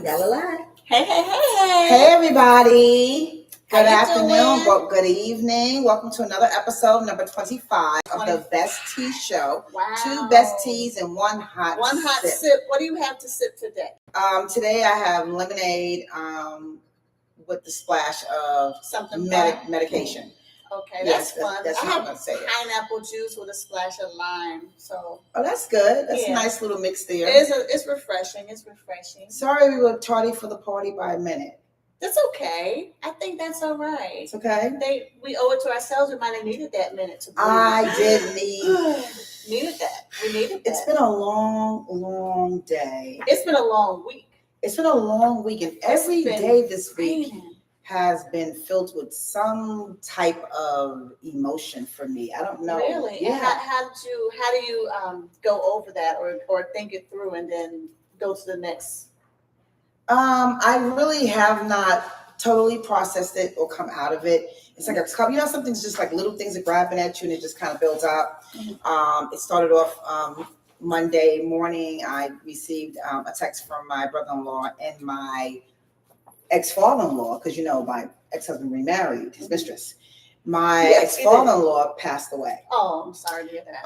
Hey, hey, hey, hey. Hey, everybody. Good afternoon, doing? good evening. Welcome to another episode, number 25 of the BestTea Show. Wow. 2 best teas and one hot sip. What do you have to sip today? Today I have lemonade with the splash of something medication. Okay, that's fun. That's I how I'm have going to say it. pineapple juice with a splash of lime. So. Oh, that's good. That's a nice little mix there. It's refreshing. It's refreshing. Sorry we were tardy for the party by a minute. That's okay. I think that's all right. It's okay. We owe it to ourselves. We might have needed that minute to breathe. I did needed that. We needed that. It's been a long day. It's been a long week. It's been a long week, and every day this week has been filled with some type of emotion for me. I don't know. Really? Yeah. How do you go over that or think it through and then go to the next? I really have not totally processed it or come out of it. It's like something's just like little things are grabbing at you and it just kind of builds up. Mm-hmm. It started off Monday morning. I received a text from my brother-in-law and my ex-father-in-law, because my ex-husband remarried his mistress. My ex-father-in-law passed away. Oh, I'm sorry to hear that.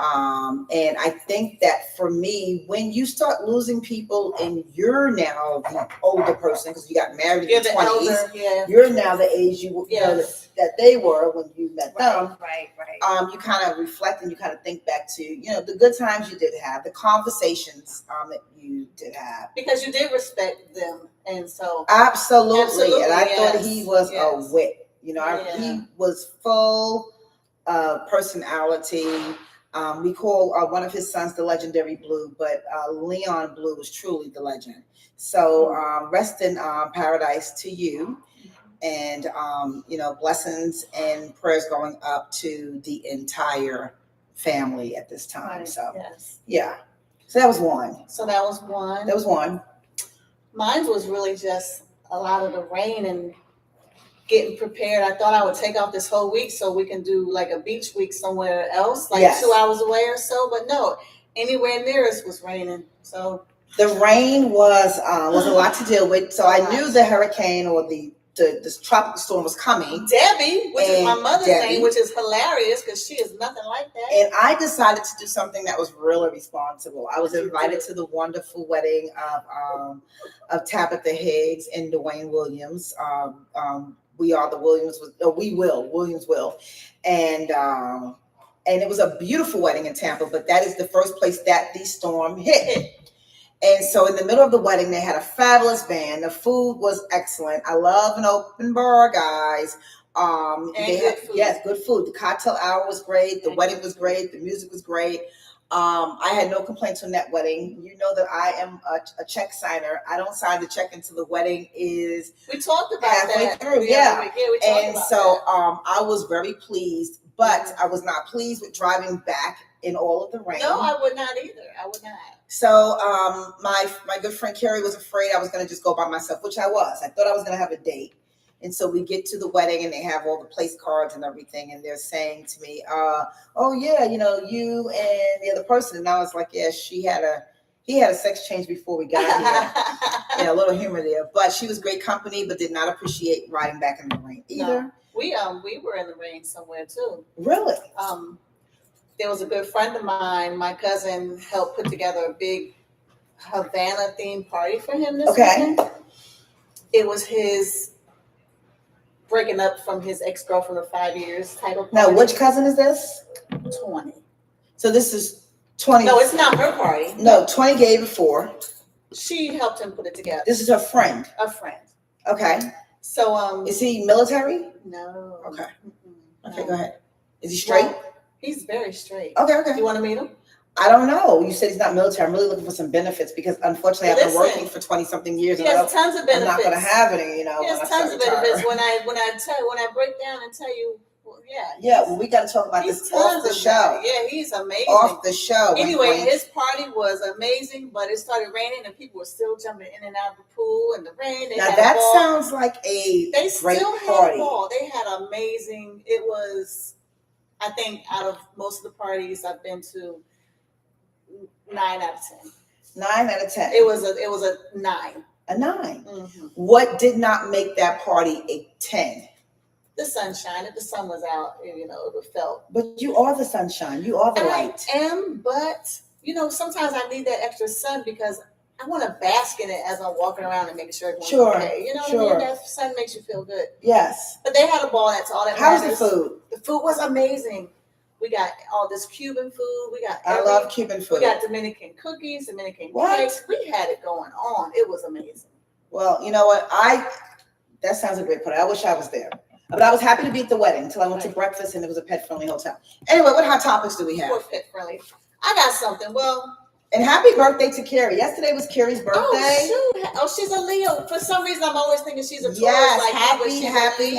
And I think that for me, when you start losing people and you're now the older person, because you got married in the 20s, you're now the age you know that they were when you met them. Right. You kind of reflect and you kind of think back to, the good times you did have, the conversations that you did have. Because you did respect them. And so. Absolutely. And I thought he was a wit. He was full of personality. We call one of his sons the legendary Blue, but Leon Blue was truly the legend. So rest in paradise to you. And, blessings and prayers going up to the entire family at this time. Right. So, yeah. So that was one. Mine was really just a lot of the rain and getting prepared. I thought I would take off this whole week so we can do like a beach week somewhere else, 2 hours away or so. But no, anywhere near us was raining. So the rain was a lot to deal with. So I knew the hurricane or this tropical storm was coming. Debbie, which is my mother's name, which is hilarious because she is nothing like that. And I decided to do something that was really responsible. I was invited to the wonderful wedding of Tabitha Higgs and Dwayne Williams. We are the Williams. Williams will. And it was a beautiful wedding in Tampa, but that is the first place that the storm hit. And so in the middle of the wedding, they had a fabulous band. The food was excellent. I love an open bar, guys. Good food. Yes, good food. The cocktail hour was great. The wedding was great. The music was great. I had no complaints on that wedding. You know that I am a check signer. I don't sign the check until the wedding is we talked about halfway that through. Yeah, we talked and about so that. I was very pleased, but I was not pleased with driving back in all of the rain. No, I would not either. I would not. So my good friend Carrie was afraid I was going to just go by myself, which I was. I thought I was going to have a date. And so we get to the wedding and they have all the place cards and everything. And they're saying to me, oh, yeah, you and the other person. And I was like, yeah, he had a sex change before we got here. A little humor there. But she was great company, but did not appreciate riding back in the rain either. No. We were in the rain somewhere, too. Really? There was a good friend of mine. My cousin helped put together a big Havana themed party for him this weekend. It was his breaking up from his ex-girlfriend of 5 years title party. Now, which cousin is this? 20. So this is 20. No, it's not her party. No, 20 gave it 4. She helped him put it together. This is her friend. A friend. Okay. So is he military? No. Okay. Okay, go ahead. Is he straight? Well, he's very straight. Okay. Do you want to meet him? I don't know. You said he's not military. I'm really looking for some benefits because unfortunately I've been working for 20-something years. He has tons of benefits. I'm not going to have any, He has tons of benefits. When I break down and tell you, well, we got to talk about this off the show. Yeah, he's amazing. Off the show. Anyway, his party was amazing, but it started raining and people were still jumping in and out of the pool in the rain. Now that sounds like a great party. They had amazing. It was, I think, out of most of the parties I've been to, 9 out of 10. 9 out of 10. It was a 9. A 9. Mm-hmm. What did not make that party a 10? The sunshine. If the sun was out, it would have felt. But you are the sunshine. You are the light. I am, but sometimes I need that extra sun because I want to bask in it as I'm walking around and making sure everyone's okay. You know what I mean? That sun makes you feel good. Yes. But they had a ball. That's all that matters. How was the food? The food was amazing. We got all this Cuban food. I love Cuban food. We got Dominican cookies, Dominican cakes. We had it going on. It was amazing. Well, you know what? That sounds a great party. I wish I was there. But I was happy to be at the wedding until I went to breakfast and it was a pet-friendly hotel. Anyway, what hot topics do we have? More pet-friendly. I got something. Well, and happy birthday to Carrie. Yesterday was Carrie's birthday. Oh, shoot. Oh, she's a Leo. For some reason, I'm always thinking she's a Taurus. Yes, happy.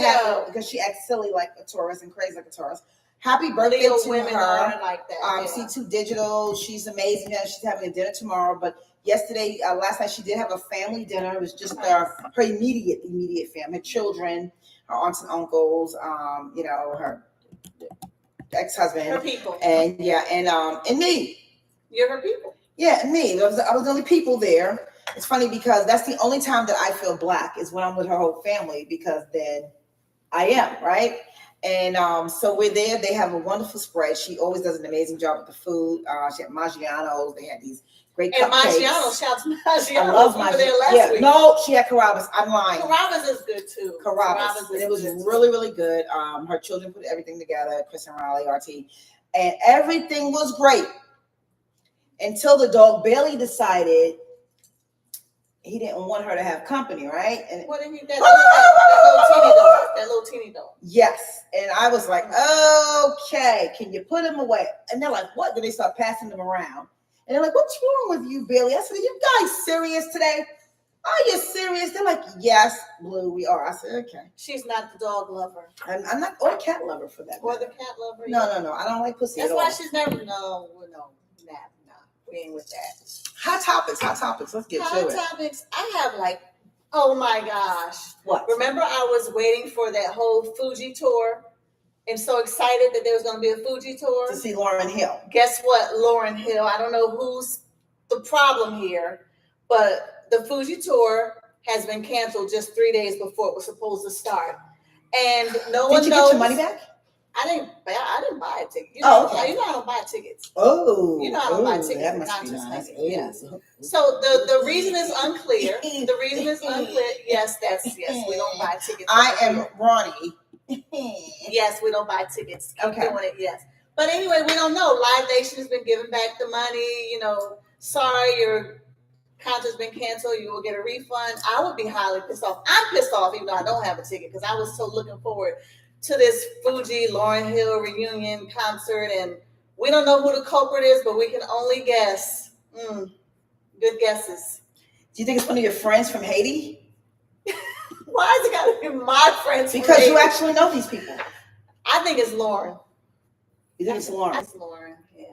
Because she acts silly like a Taurus and crazy like a Taurus. Happy birthday Leo to women her. Are like that. C2 Digital. She's amazing. She's having a dinner tomorrow. But yesterday, last night, she did have a family dinner. It was just her immediate family, her children, her aunts and uncles, her ex-husband. Her people. And me. You're her people. Yeah, and me. I was the only people there. It's funny because that's the only time that I feel black is when I'm with her whole family because then I am, right? And so we're there. They have a wonderful spread. She always does an amazing job with the food. She had Maggiano's. They had these great cupcakes. Maggiano's. Shout out to Maggiano's. I love Maggiano's. Week. No, she had Carrabba's. I'm lying. Carrabba's is good too. Carrabba's. It was really, really good. Her children put everything together. Chris and Riley, RT. And everything was great. Until the dog Bailey decided he didn't want her to have company, right? And what did he that little teeny dog? Yes. And I was like, okay, can you put him away? And they're like, what? Then they start passing them around. And they're like, what's wrong with you, Bailey? I said, are you guys serious today? Are you serious? They're like, yes, Blue, we are. I said, okay. She's not the dog lover. I'm not, or cat lover for that. Or the cat lover. No. I don't like pussy. That's why she's never, no. We ain't with that. Hot topics. Let's get to it. Hot topics. I have oh my gosh. What? Remember I was waiting for that whole Fuji tour and so excited that there was going to be a Fuji tour. To see Lauryn Hill. Guess what? Lauryn Hill. I don't know who's the problem here, but the Fuji tour has been canceled just 3 days before it was supposed to start. And no one knows. Did you get your money back? I didn't buy a ticket. Okay. You know I don't buy tickets. Oh. You know I don't buy tickets. That must be nice. Yes. So the reason is unclear. Yes, we don't buy tickets. I am Ronnie. Yes, we don't buy tickets. Keep okay. doing it, yes. But anyway, we don't know. Live Nation has been giving back the money. Sorry, your concert's been canceled. You will get a refund. I would be highly pissed off. I'm pissed off even though I don't have a ticket because I was so looking forward to this Fuji Lauryn Hill reunion concert, and we don't know who the culprit is, but we can only guess. Good guesses. Do you think it's one of your friends from Haiti? Why is it got to be my friends? Because you actually know these people. I think it's Lauren. You think it's Lauren? It's Lauren. Yeah,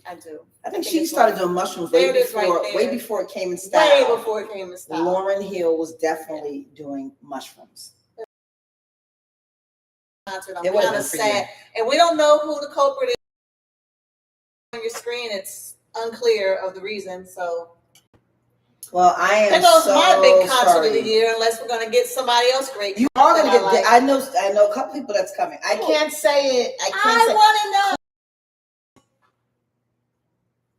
I do. I think she started doing mushrooms way before it came in style. Way before it came in style. Lauryn Hill was definitely doing mushrooms. I'm kind of sad, and we don't know who the culprit is. On your screen, it's unclear of the reason. So, well, I am. There goes my big concert sorry. of the year, unless we're going to get somebody else great. You are going to get. I know a couple people that's coming. I can't say it. I want to know.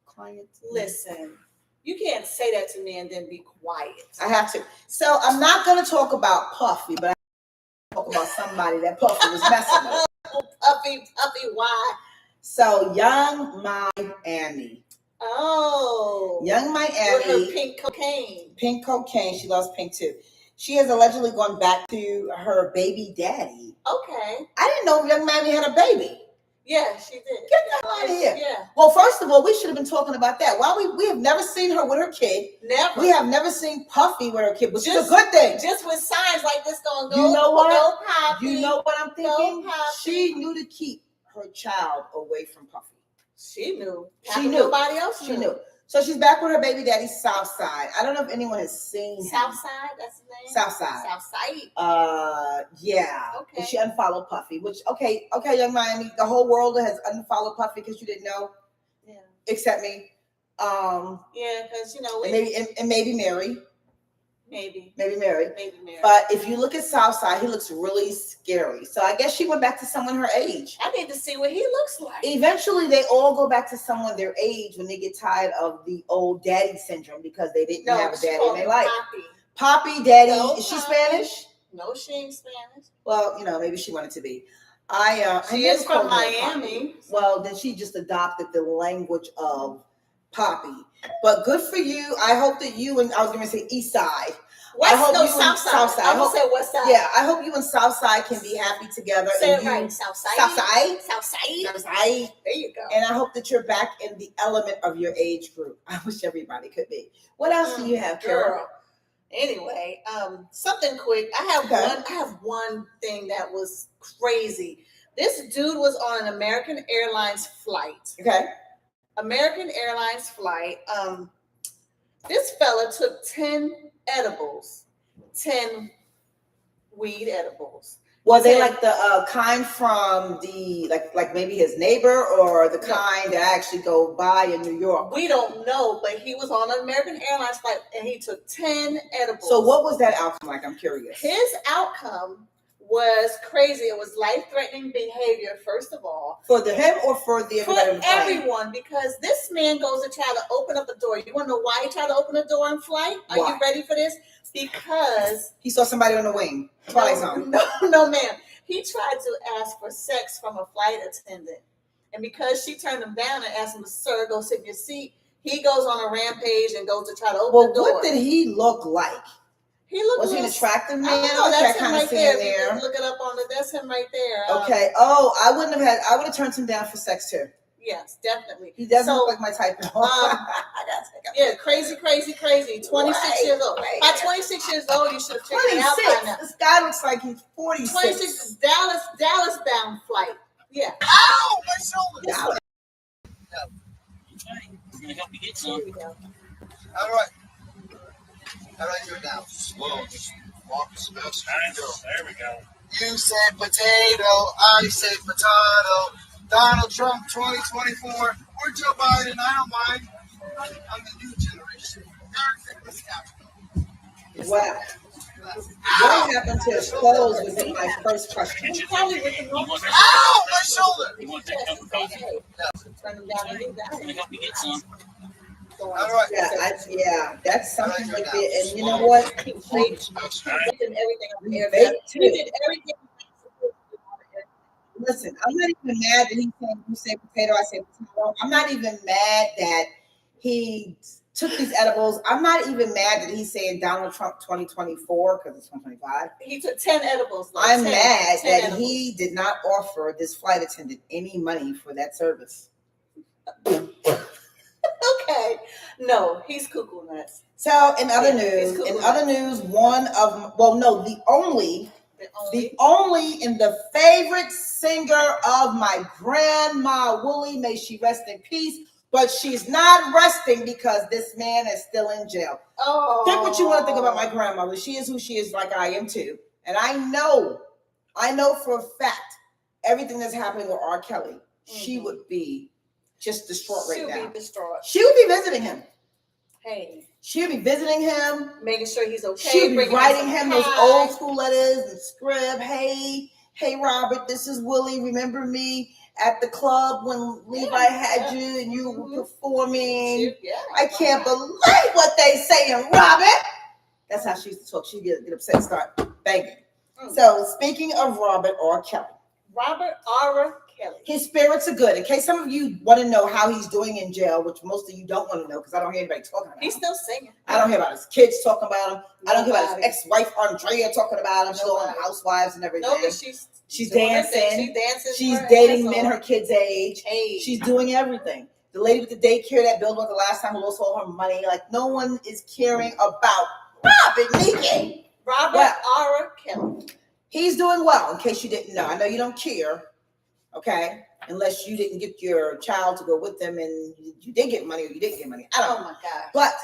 Clients, listen. You can't say that to me and then be quiet. I have to. So I'm not going to talk about Puffy, but talk about somebody that Puffy was messing with. Puffy, why? So Young Miami. Oh. Young Miami. With her pink cocaine. Pink cocaine. She loves pink too. She has allegedly gone back to her baby daddy. Okay. I didn't know Young Miami had a baby. Yeah, she did. Get the hell out of here. Yeah. Well, first of all, we should have been talking about that. Why we have never seen her with her kid. Never. We have never seen Puffy with her kid, which is a good thing. Just with signs like this going to go. You know what? Go Puffy. You know what I'm thinking? Go Puffy. She knew to keep her child away from Puffy. She knew. She knew. Nobody else knew. She knew. So she's back with her baby daddy, Southside. I don't know if anyone has seen Southside, that's the name? Southside. Yeah. Okay. And she unfollowed Puffy, which, okay, Young Miami, the whole world has unfollowed Puffy because you didn't know. Yeah. Except me. Yeah, because, maybe Mary. Maybe married. Maybe married. But if you look at Southside, he looks really scary. So I guess she went back to someone her age. I need to see what he looks like. Eventually, they all go back to someone their age when they get tired of the old daddy syndrome because they didn't have a daddy in their life. Poppy, daddy. No, is she Spanish? No, she ain't Spanish. Well, maybe she wanted to be. She is from Miami. Well, then she just adopted the language of Poppy. But good for you. I hope that you and I was going to say East Side. Southside. I hope say West Side. Yeah, I hope you and Southside can be happy together. Say it right. Southside. There you go. And I hope that you're back in the element of your age group. I wish everybody could be. What else do you have, Carol? Anyway, something quick. I have one thing that was crazy. This dude was on an American Airlines flight. Okay. American Airlines flight. This fella took 10 edibles, 10 weed edibles. Was they like the kind from the like maybe his neighbor or the kind that actually go by in New York? We don't know, but he was on an American Airlines flight and he took 10 edibles. So what was that outcome like? I'm curious. His outcome was crazy. It was life-threatening behavior, first of all. For him or for everyone, because this man goes to try to open up a door. You want to know why he tried to open a door in flight? Are you ready for this? Because he saw somebody on the wing. No, ma'am. He tried to ask for sex from a flight attendant. And because she turned him down and asked him, sir, go sit in your seat, he goes on a rampage and goes to try to open the door. What did he look like? Was he an attractive man? That's him right there. Look it up on that's him right there. Okay. I would have turned him down for sex too. Yes, definitely. He doesn't look like my type at all. Crazy. 26 years old. Right. By 26 years old, you should have checked it out by now. This guy looks like he's 46. 26 Dallas bound flight. Yeah. Ow! My shoulder. We're gonna help you get some. All right. How do I do it now? Slow. Just walk as fast as you go. There we go. You said potato. I said potato. Donald Trump 2024 or Joe Biden. I don't mind. I'm the new generation. Wow. What happened to his clothes would be my first question. Ow! My shoulder. You want that cup of coffee? Turn him down. We're gonna help you get some. All right. Yeah, that's something like that. And you know what? He did everything on the air. He did everything. Listen, I'm not even mad that he said, you say potato, I say potato. I'm not even mad that he took these edibles. I'm not even mad that he's saying Donald Trump 2024 because it's 2025. He took 10 edibles. I'm mad that he did not offer this flight attendant any money for that service. Okay. No, he's cuckoo nuts. So in other news, the only and the favorite singer of my grandma Wooly, may she rest in peace, but she's not resting because this man is still in jail. Oh. Think what you want to think about my grandmother. She is who she is, like I am too. And I know for a fact, everything that's happening with R. Kelly, she would be just distraught right now. She would be distraught. She would be visiting him. Hey. She would be visiting him. Making sure he's okay. She would be writing him those old school letters and script. Hey, Robert, this is Willie. Remember me at the club when Levi had you and you were performing? Yeah. I can't believe what they saying, Robert. That's how she used to talk. She'd get upset and start banging. So speaking of Robert R. Kelly. Robert R. Kelly. His spirits are good. In case some of you want to know how he's doing in jail, which most of you don't want to know because I don't hear anybody talking about him. He's still singing. I don't hear about his kids talking about him. I don't hear about his ex-wife Andrea talking about him. She's on Housewives and everything. No, she's dancing. She's dating dating men her kids' age. She's doing everything. The lady with the daycare that billed her the last time who lost all her money. Like, no one is caring about Robert R. Kelly. He's doing well, in case you didn't know. I know you don't care, okay? Unless you didn't get your child to go with them and you did get money or you didn't get money. I don't know. Oh, my God. But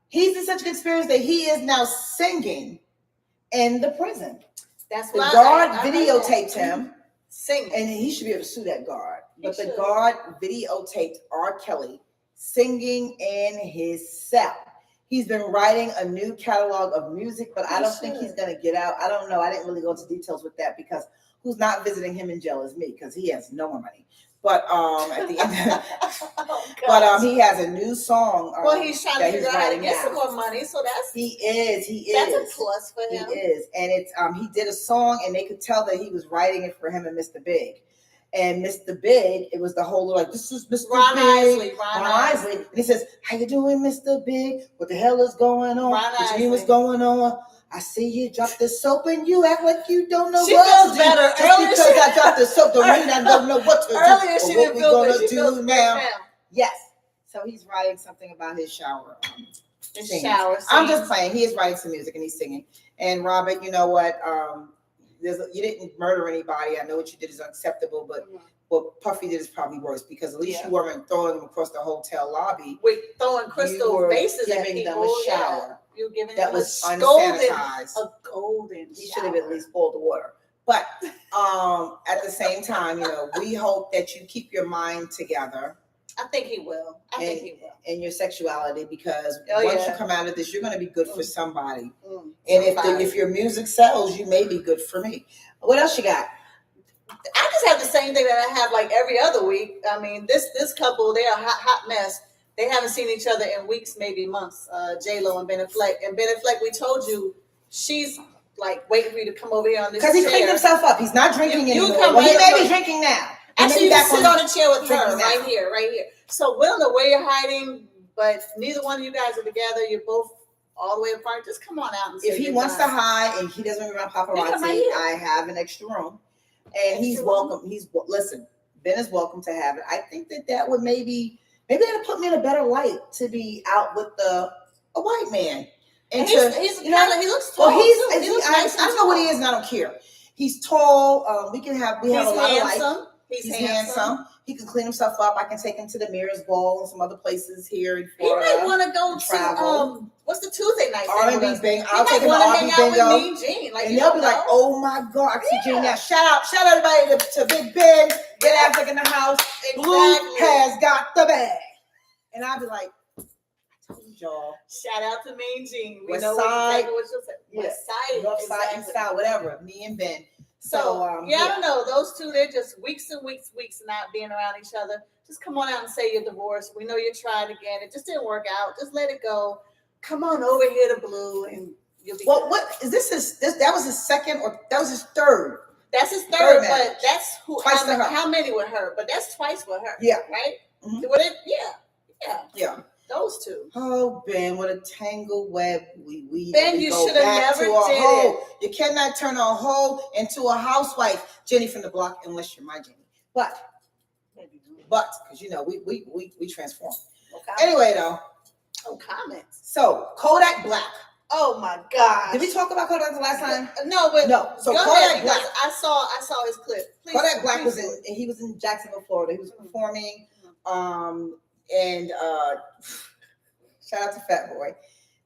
he's in such a good experience that he is now singing in the prison. That's the why guard videotaped him. Singing. And he should be able to sue that guard. But the guard videotaped R. Kelly singing in his cell. He's been writing a new catalog of music, but I don't think he's going to get out. I don't know. I didn't really go into details with that because who's not visiting him in jail is me because he has no more money. But at the end, he has a new song. Well, he's trying to figure out how to get some more money, so that's he is. That's a plus for him. He is, and it's he did a song, and they could tell that he was writing it for him and Mr. Big. And Mr. Big, it was the whole like, this is Mr. Ron Big. Ron Isley. And he says, how you doing, Mr. Big? What the hell is going on? What you mean what's going on? I see you drop the soap and you act like you don't know what to do. Better. Just because I dropped the soap don't mean I don't know what to do. Earlier she didn't feel good. She feels now. Yes. So he's writing something about his shower. I'm just playing. He is writing some music and he's singing. And Robert, you know what? You didn't murder anybody. I know what you did is unacceptable, but what Puffy did is probably worse because at least you weren't throwing them across the hotel lobby. With throwing crystal vases at giving people. them a shower. You were giving that them was a golden He should have at least boiled the water. But at the same time, we hope that you keep your mind together. I think he will. And your sexuality, because once you come out of this, you're going to be good for somebody. And if your music sells, you may be good for me. What else you got? I just have the same thing that I have like every other week. I mean, this couple, they're a hot mess. They haven't seen each other in weeks, maybe months. J-Lo and Ben Affleck. And Ben Affleck, we told you, she's like waiting for you to come over here on this chair. Because he cleaned himself up. He's not drinking anymore. He may be drinking now. Actually, you sit on a chair with her right here. So we don't know where you're hiding, but neither one of you guys are together. You're both all the way apart. Just come on out and say if he wants to hide and he doesn't remember paparazzi, I have an extra room. And he's welcome. Listen, Ben is welcome to have it. I think that would maybe that'll put me in a better light to be out with a white man. And he looks tall. Well, I don't know what he is, and I don't care. He's tall. We have a lot of light. He's handsome. He can clean himself up. I can take him to the Mirrors Ball and some other places here in Florida. He might want to go to what's the Tuesday night? R&B bingo. I'll take him to R&B bingo. With me, Jean. And they'll be like, "Oh my God, I see Jean now." Shout out everybody to Big Ben. Get Affleck in the house. Exactly. Blue has got the bag. And I'll be like, I told y'all. Shout out to Mean Jean. We West know side, what you'll say. West side, North side, East side, whatever. Me and Ben. So I don't know. Those two, they're just weeks and weeks not being around each other. Just come on out and say you're divorced. We know you tried again. It just didn't work out. Just let it go. Come on over here to Blue, and you'll be. Well, good. What is this? That was his second, or that was his third? That's his third, but that's who. How many with her? But that's twice with her. Yeah. Right. Mm-hmm. Yeah. Those two. Oh, Ben, what a tangled web we weave. Ben, you should have never did it. You cannot turn a hoe into a housewife, Jenny from the block, unless you're my Jenny. But because we transform. Okay. Anyway, though. Oh, comments. So Kodak Black. Oh my God. Did we talk about Kodak the last time? No. So Kodak Black. I saw his clip. Kodak Black was in Jacksonville, Florida. He was performing. And shout out to Fat Boy.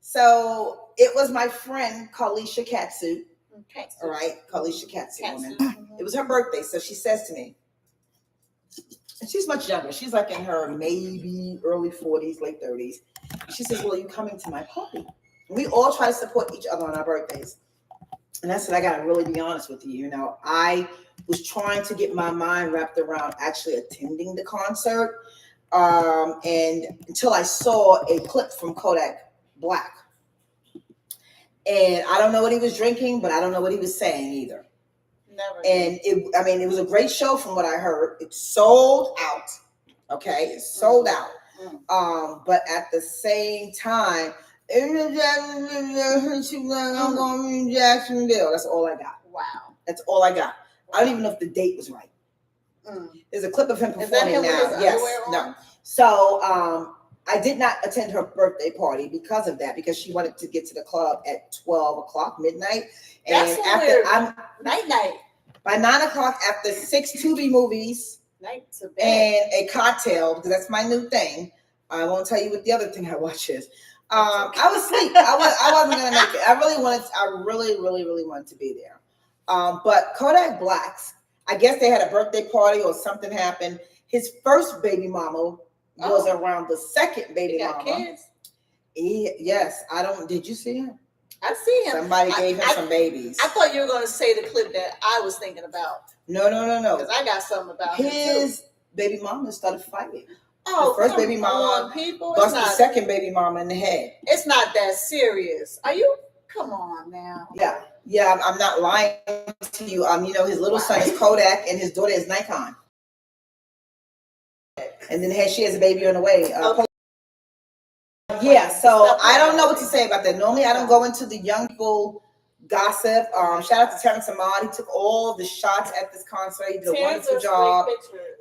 So it was my friend Kalisha Katsu. Okay. All right, Kalisha Katsu woman. Mm-hmm. It was her birthday, so she says to me, and she's much younger. She's like in her maybe early 40s, late 30s. She says, "Well, are you coming to my party?" And we all try to support each other on our birthdays. And I said, I got to really be honest with you. I was trying to get my mind wrapped around actually attending the concert. And until I saw a clip from Kodak Black. And I don't know what he was drinking, but I don't know what he was saying either. Never. And it was a great show from what I heard. It sold out. Okay. It sold out. But at the same time, I'm going to Jacksonville. That's all I got. Wow. That's all I got. I don't even know if the date was right. There's a clip of him performing now. Yes. No. So I did not attend her birthday party because of that, because she wanted to get to the club at 12 o'clock midnight. And that's after night. By 9 o'clock, after 6 Tubi movies and a cocktail, because that's my new thing. I won't tell you what the other thing I watch is. I was asleep. I wasn't gonna make it. I really wanted to be there. But Kodak Black's, I guess they had a birthday party or something happened. His first baby mama was around the second baby mama. Kids. Yes, I don't. Did you see him? I see him. Somebody gave him some babies. I thought you were going to say the clip that I was thinking about. No. Because I got something about him too. His baby mama started fighting. Oh, the first baby mama bust the second baby mama in the head. It's not that serious. Are you? Come on now. Yeah. I'm not lying to you. His little son is Kodak and his daughter is Nikon. And then she has a baby on the way. Okay. Yeah, so I don't know what to say about that. Normally, I don't go into the young people gossip. Shout out to Terrence Ahmad. He took all the shots at this concert. He did a wonderful job.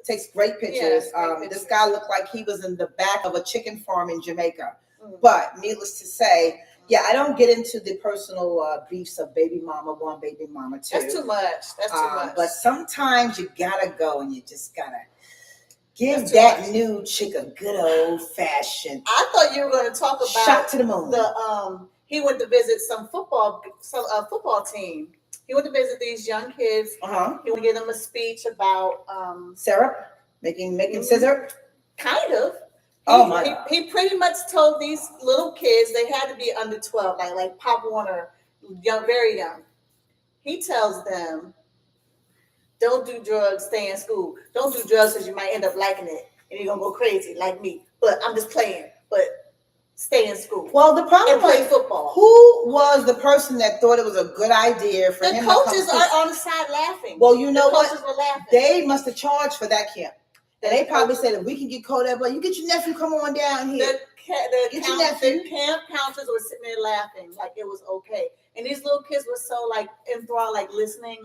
Takes great pictures. This guy looked like he was in the back of a chicken farm in Jamaica. But needless to say, I don't get into the personal beefs of baby mama one, baby mama two. That's too much. But sometimes you gotta go and you just gotta give that new chick a good old fashioned. I thought you were going to talk about shot to the moon. He went to visit some football team. He went to visit these young kids. He went to give them a speech about syrup, making scissor. Kind of. He pretty much told these little kids they had to be under 12, like Pop Warner, young, very young. He tells them, don't do drugs, stay in school. Don't do drugs because you might end up liking it and you're going to go crazy like me. But I'm just playing. But stay in school. Well, the problem and play football. Who was the person that thought it was a good idea for him? The coaches are on the side laughing. Well, you know what? Coaches were laughing. They must have charged for that camp. And they probably said, if we can get Kodak, but you get your nephew, come on down here. The camp counselors were sitting there laughing like it was okay. And these little kids were so enthralled, listening,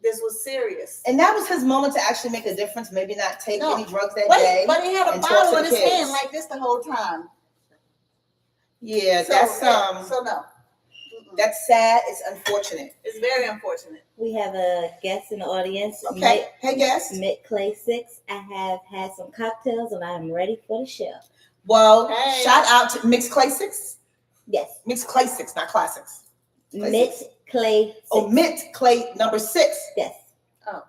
this was serious. And that was his moment to actually make a difference, maybe not take any drugs that day. But he had a bottle in his hand like this the whole time. Yeah, so no. That's sad. It's unfortunate. It's very unfortunate. We have a guest in the audience. Okay. Hey, guest. Mick Clay 6. I have had some cocktails and I am ready for the show. Well, shout out to Mix Clay 6. Yes. Mix Clay 6, not classics. Mick Clay 6. Oh, Mint Clay number 6. Yes. Oh.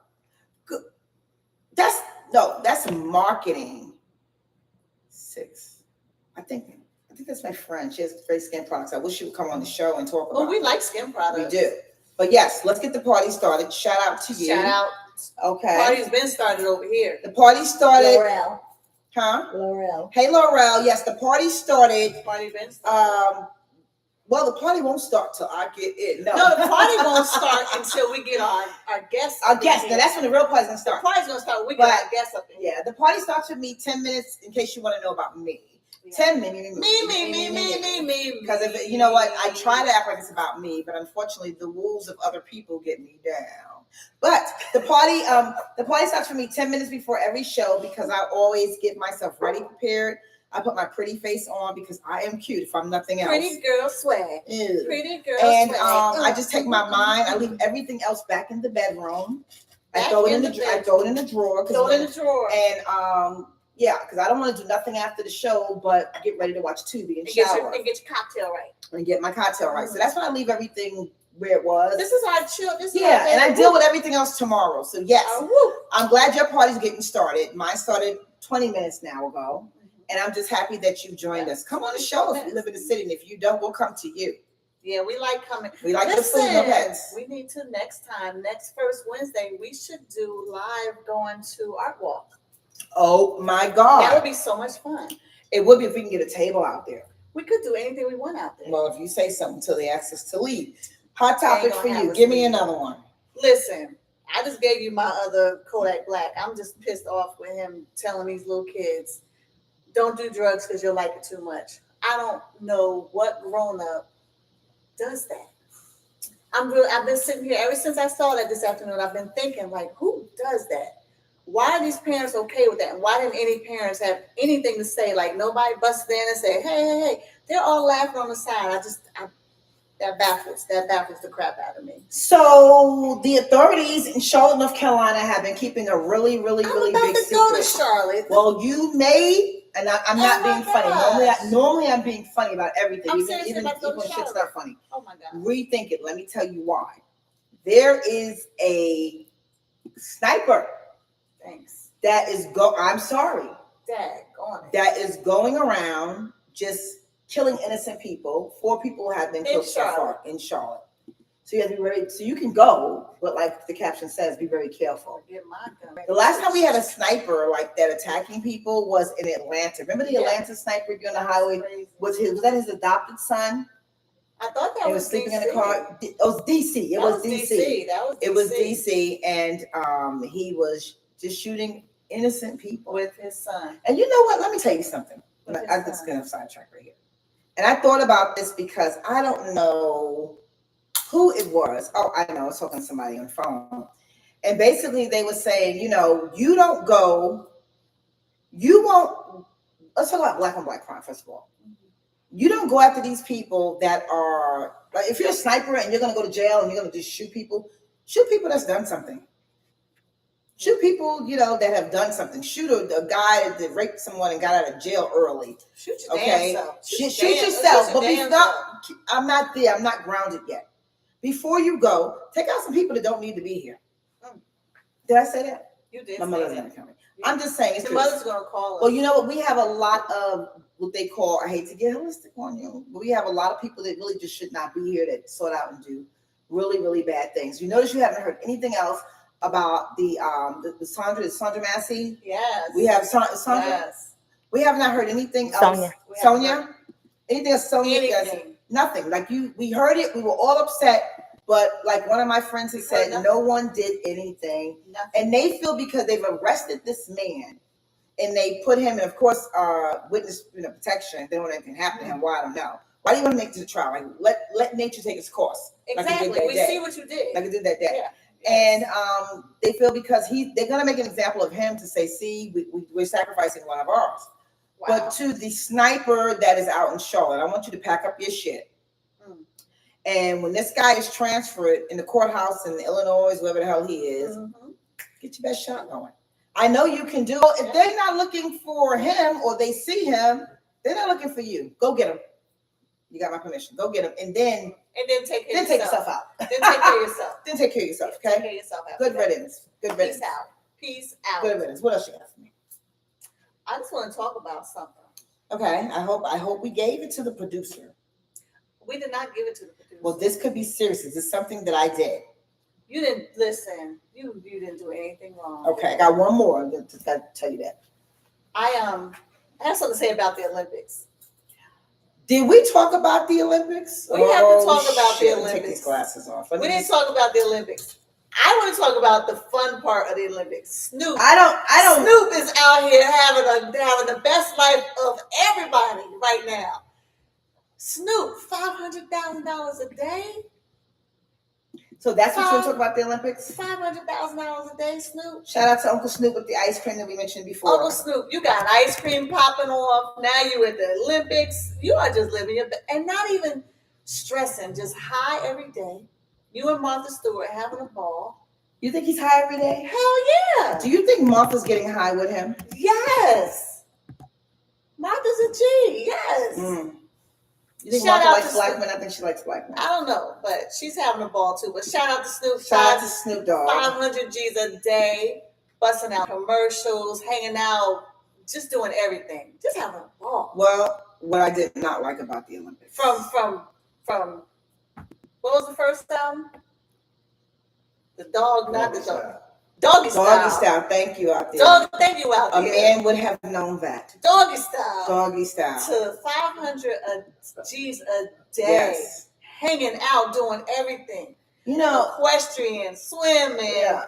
Good. That's marketing. 6. I think that's my friend. She has great skin products. I wish she would come on the show and talk about it. We like skin products. We do. But yes, let's get the party started. Shout out to you. Shout out. Okay. The party's been started over here. The party started. Laurel. Huh? Laurel. Hey, Laurel. Yes, the party started. The party been started. Well, the party won't start till I get in. No, the party won't start until we get our guests. Our guests. Now, that's when the real party's going to start. The party's going to start when we get our guests up in here. Yeah, the party starts with me 10 minutes in case you want to know about me. 10 minutes. Me. Because if you know what, I try to act like it's about me, but unfortunately, the rules of other people get me down. But the party starts for me 10 minutes before every show because I always get myself ready, prepared. I put my pretty face on because I am cute. If I'm nothing else, pretty girl swag. Ew. Pretty girl and, swag. I just take my mind. I leave everything else back in the bedroom. I throw it in the drawer. Throw it in the drawer. And yeah, because I don't want to do nothing after the show, but get ready to watch Tubi and shower. And get your cocktail right. And get my cocktail right. So that's when I leave everything where it was. This is our chill. And I deal with everything else tomorrow. So yes, I'm glad your party's getting started. Mine started 20 minutes now ago. And I'm just happy that you joined us. Come on the show if you live in the city. And if you don't, we'll come to you. Yeah, we like coming. We like the food, no pets. We need to next first Wednesday, we should do live going to Art Walk. Oh my God. That would be so much fun. It would be if we can get a table out there. We could do anything we want out there. Well, if you say something until they ask us to leave. Hot topic for you. Give me another one. Listen, I just gave you my other Kodak Black. I'm just pissed off with him telling these little kids, don't do drugs because you'll like it too much. I don't know what grown-up does that. I've been sitting here ever since I saw that this afternoon. I've been thinking, who does that? Why are these parents okay with that? And why didn't any parents have anything to say? Nobody busted in and said, hey. They're all laughing on the side. That baffles the crap out of me. So the authorities in Charlotte, North Carolina have been keeping a really, really, really big secret. I'm about to go to Charlotte. Well, you may, and I'm not being funny. Normally I'm being funny about everything. Even when shit's not funny. Oh my God. Rethink it. Let me tell you why. There is a sniper. Thanks. I'm sorry. Dad, go on. That is going around just killing innocent people. 4 people have been killed so far in Charlotte. So you have to be very, so you can go, but like the caption says, be very careful. The last time we had a sniper like that attacking people was in Atlanta. Remember the Atlanta sniper on the highway? Was that his adopted son? I thought that he was sleeping in the car. It was DC. It was DC. It was DC, and he was just shooting innocent people with his son. And you know what? Let me tell you something. I'm just gonna sidetrack right here. And I thought about this because I don't know who it was. Oh, I know. I was talking to somebody on the phone. And basically they were saying, you know, you don't go, you won't, let's talk about black on black crime, first of all. You don't go after these people that are, like, if you're a sniper and you're going to go to jail and you're going to just shoot people that's done something. Shoot people, you know, that have done something. Shoot a guy that raped someone and got out of jail early. Shoot your damn self. Shoot yourself. But I'm not there. I'm not grounded yet. Before you go, take out some people that don't need to be here. Did I say that? You did. My mother's not coming. Yeah. I'm just saying. Your mother's going to call us. Well, you know what? We have a lot of what they call, I hate to get holistic on you, but we have a lot of people that really just should not be here that sort out and do really, really bad things. You notice you haven't heard anything else about the Sandra Massey? Yes. We have Sandra. Yes. We have not heard anything else. Sonia? Anything else, Sonia? Anything. Nothing. Like we heard it. We were all upset, but like one of my friends has said, no one did anything. Nothing. And they feel because they've arrested this man and they put him in, of course, witness protection. They don't want anything happen to him. Why? I don't know. Why do you want to make it to the trial? Like let nature take its course. Exactly. Like we see what you did. Like it did that day. Yeah. And they feel because they're gonna make an example of him to say, see, we're sacrificing one of ours. Wow. But to the sniper that is out in Charlotte, I want you to pack up your shit. And when this guy is transferred in the courthouse in Illinois, wherever the hell he is, get your best shot going. I know you can do it. If they're not looking for him or they see him, they're not looking for you. Go get him. You got my permission. Go get him. And then take yourself out. Then take care of yourself. Then take care of yourself, okay? Take care of yourself. Good riddance. Good riddance. Peace out. Good riddance. What else you got for me? I just want to talk about something. Okay. I hope we gave it to the producer. We did not give it to the producer. Well, this could be serious. This is something that I did. You didn't listen. You didn't do anything wrong. Okay, I got one more. I just got to tell you that. I have something to say about the Olympics. Did we talk about the Olympics? We have to talk about the Olympics. Take these glasses off. We didn't talk about the Olympics. I want to talk about the fun part of the Olympics. Snoop. I don't. Snoop is out here having the best life of everybody right now. Snoop, $500,000 a day. So that's what you want to talk about the Olympics? $500,000 a day, Snoop. Shout out to Uncle Snoop with the ice cream that we mentioned before. Uncle Snoop, you got ice cream popping off. Now you at the Olympics. You are just living your best and not even stressing. Just high every day. You and Martha Stewart having a ball. You think he's high every day? Hell yeah. Do you think Martha's getting high with him? Yes. Martha's a G. Yes. You think Martha likes black men? I think she likes black men. I don't know, but she's having a ball too. But shout out to Snoop. Shout out to Snoop Dogg. 500 G's a day, busting out commercials, hanging out, just doing everything, just having a ball. Well, what I did not like about the Olympics. From what was the first album? The dog, not the dog. Doggy Style. Doggy Style. Thank you out there. Thank you out there. A man would have known that. Doggy Style. Doggy Style. To 500 G's a day. Yes. Hanging out, doing everything. You know, equestrian, swimming,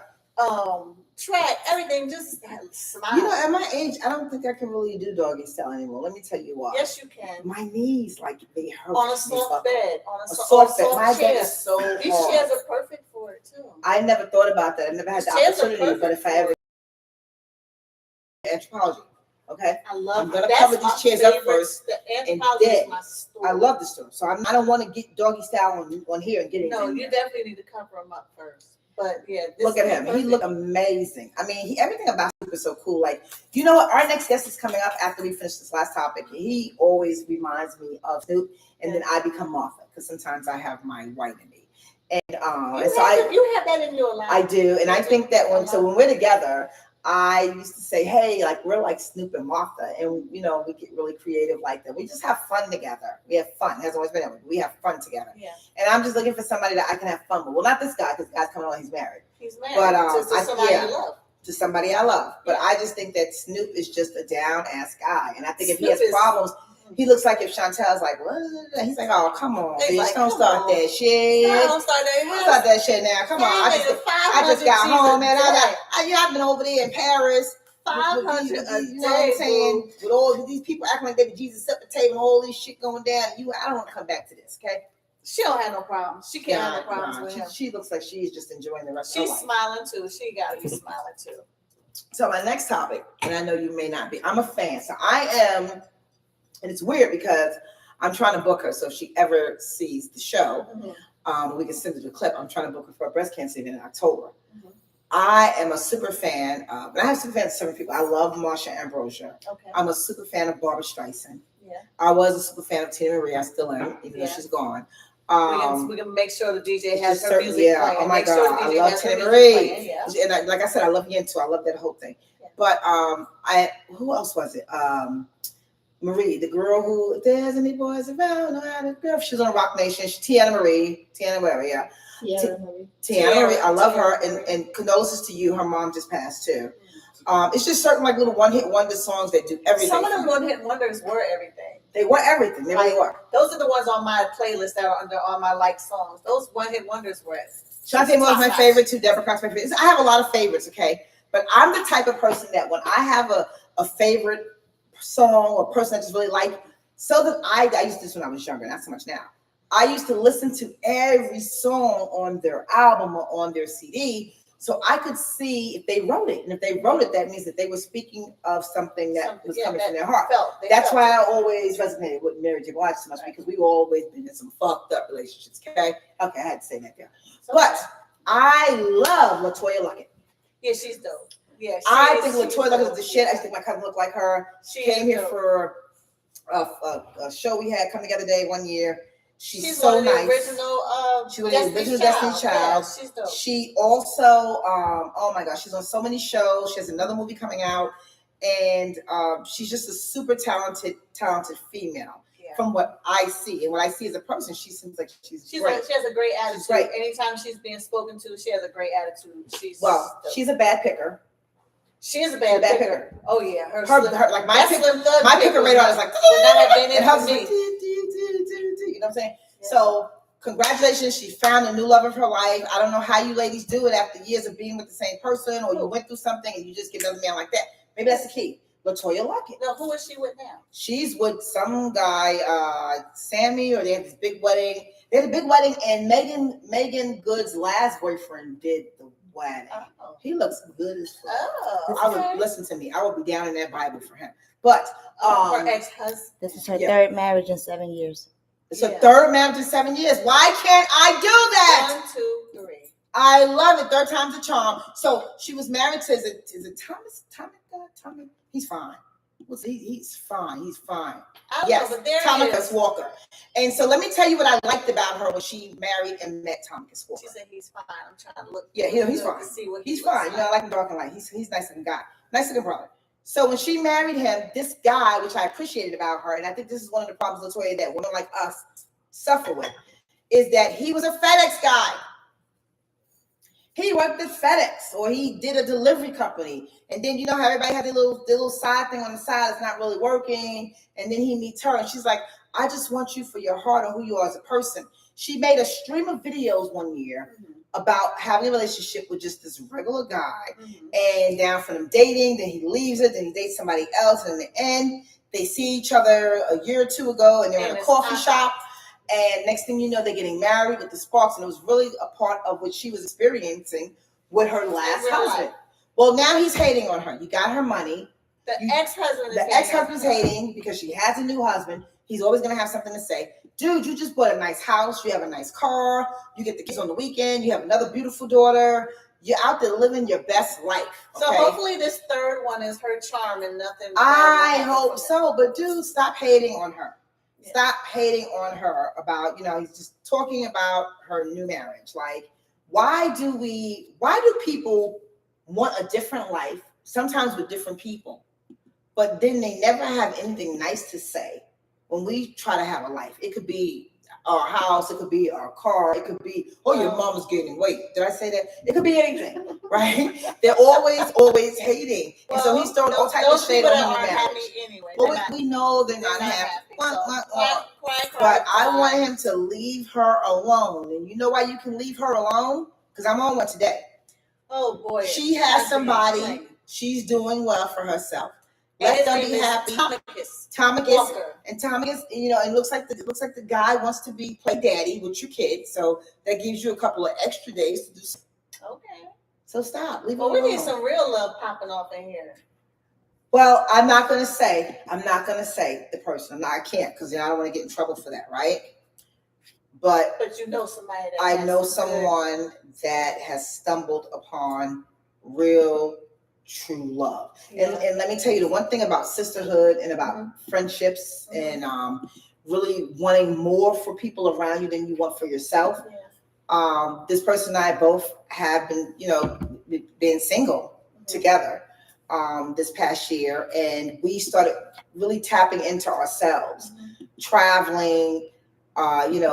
track, everything. Just smile. You know, at my age, I don't think I can really do doggy style anymore. Let me tell you why. Yes, you can. My knees, like, they hurt. On a soft bed. On a soft bed. My bed is so hard. These chairs are perfect for it too. I never thought about that. I never had the opportunity, but if I ever anthropology, okay, I'm gonna cover these chairs up first, and then I love the story. So I don't want to get doggy style on here and get it. No, you definitely need to cover them up first. But yeah, look at him. He looked amazing. I mean, everything about Snoop is so cool. Like, you know what? Our next guest is coming up after we finish this last topic. He always reminds me of Snoop, and then I become Martha because sometimes I have my white in me. And you have that in your life. I do, and I think that when we're together, I used to say, hey, like we're like Snoop and Martha, and we get really creative like that. We just have fun together. We have fun. It has always been that way. We have fun together. Yeah. And I'm just looking for somebody that I can have fun with. Well, not this guy, because the guy's coming on, he's married. He's married. But to somebody you love. To somebody I love. But I just think that Snoop is just a down ass guy. And I think if he has problems, he looks like if Chantel's like, what? He's like, oh, come on, bitch. Like, don't start that shit. Don't start that shit now. Come on. I just got home, man. I've been over there in Paris. 500 you a know what I'm day, saying? With all these people acting like they be Jesus at the table and all this shit going down. I don't want to come back to this, okay? She don't have no problems. She can't have no problems with him. She looks like she's just enjoying the rest of her life. She's smiling too. She gotta be smiling too. So my next topic, and I know you may not be, I'm a fan. So I am, and it's weird because I'm trying to book her. So if she ever sees the show, we can send her the clip. I'm trying to book her for a breast cancer event in October. I am a super fan of, and I have super fans of several people. I love Marsha Ambrosia. Okay. I'm a super fan of Barbara Streisand. Yeah. I was a super fan of Tina Marie. I still am, even though she's gone. We can make sure the DJ has her music playing. Oh my God, sure I love Tina Marie. And like I said, I love Yentl. I love that whole thing. Yeah. But who else was it? Marie, the girl who, if there's any boys around, the girl. She was on Rock Nation. Tiana Marie, Tiana Marie. I love her, and condolences to you. Her mom just passed too. It's just certain like little one-hit wonder songs that do everything. Some of them one-hit wonders were everything. They were everything. They really were. Those are the ones on my playlist that are under all my like songs. Those one-hit wonders were. Shantae Moore's my favorite too. Deborah Cox my favorite. I have a lot of favorites. Okay, but I'm the type of person that when I have a favorite song or person I just really like, so that I used to do this when I was younger, not so much now. I used to listen to every song on their album or on their CD, so I could see if they wrote it. And if they wrote it, that means that they were speaking of something that was coming from their heart. That's why I always resonated with Mary J. Blige so much, because we've always been in some fucked up relationships. Okay, I had to say that there. But I love LaToya Luckett. Yeah, she's dope. Yeah, I think LaToya Luckett is the shit. I just think my cousin looked like her. She came here for a show we had come together day one year. She's so nice. She was the original Destiny's Child. Yeah, she's dope. She also, oh my gosh, she's on so many shows. She has another movie coming out, and she's just a super talented female. Yeah. From what I see, and what I see as a person, she seems like she's great. She has a great attitude. She's great. Anytime she's being spoken to, she has a great attitude. She's a bad picker. She is a bad picker. Oh yeah, her like my picker radar is like, and hers like, you know what I'm saying? Yeah. So congratulations, she found a new love of her life. I don't know how you ladies do it after years of being with the same person, or you went through something and you just get another man like that. Maybe that's the key. LaToya Luckett. No, who is she with now? She's with some guy, Sammy, or they had this big wedding. They had a big wedding, and Megan Good's last boyfriend did the wedding. Oh. He looks good as fuck. Oh, I would listen to me. I would be down in that Bible for him. But her ex-husband. This is her third marriage in 7 years. It's her third marriage in 7 years. Why can't I do that? 1, 2, 3. I love it. Third time's a charm. So she was married to is it Thomas? He's fine. He's fine. He's fine. Yes, Thomas Walker. And so let me tell you what I liked about her when she married and met Thomas Walker. She said he's fine. I'm trying to look. Yeah, he's fine. He's fine. You know, I like him dark and light. He's nice looking guy. Nice looking brother. So when she married him, this guy, which I appreciated about her, and I think this is one of the problems, LaToya, that women like us suffer with, is that he was a FedEx guy. He worked at FedEx, or he did a delivery company. And then, you know how everybody had their little side thing on the side that's not really working. And then he meets her, and she's like, I just want you for your heart and who you are as a person. She made a stream of videos one year about having a relationship with just this regular guy. And down from them dating, then he leaves her, then he dates somebody else. And in the end, they see each other a year or two ago, and they're in a coffee shop. And next thing you know, they're getting married with the sparks. And it was really a part of what she was experiencing with her last husband. Well, now he's hating on her. You got her money. The ex-husband's hating because she has a new husband. He's always going to have something to say. Dude, you just bought a nice house. You have a nice car. You get the kids on the weekend. You have another beautiful daughter. You're out there living your best life. Okay? So hopefully this third one is her charm and nothing. I hope so. But dude, stop hating on her. Stop hating on her about, he's just talking about her new marriage. Like, why do people want a different life sometimes with different people, but then they never have anything nice to say when we try to have a life. It could be our house, it could be our car, it could be, your mama's gaining weight. Did I say that? It could be anything, right? They're always hating. And so he's throwing all types of shade on him in marriage. Anyway. Well, we know they're not happy. But I want him to leave her alone. And you know why you can leave her alone? Because I'm on one today. Oh, boy. She has somebody. She's doing well for herself. Let them be happy. Tomicus, and Tomicus, it looks like the guy wants to play daddy with your kids, so that gives you a couple of extra days to do. Okay. So stop. Leave we need some real love popping off in here. Well, I'm not gonna say the person. I can't, because I don't want to get in trouble for that, right? But you know somebody that I know someone that has stumbled upon real true love. Yeah. And let me tell you the one thing about sisterhood and about friendships and really wanting more for people around you than you want for yourself. Yeah. This person and I both have been single together this past year, and we started really tapping into ourselves, traveling,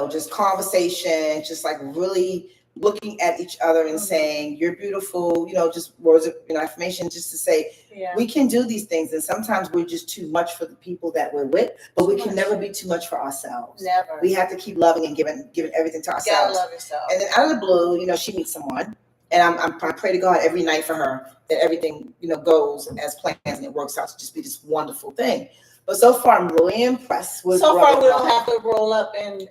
just conversation, just like really looking at each other and saying, you're beautiful, just words of affirmation, just to say, we can do these things. And sometimes we're just too much for the people that we're with, but we can never be too much for ourselves. Never. We have to keep loving and giving everything to ourselves. You gotta love yourself. And then out of the blue, she meets someone, and I pray to God every night for her that everything, goes as planned and it works out to just be this wonderful thing. But so far, I'm really impressed with. So far, we don't have to roll up and.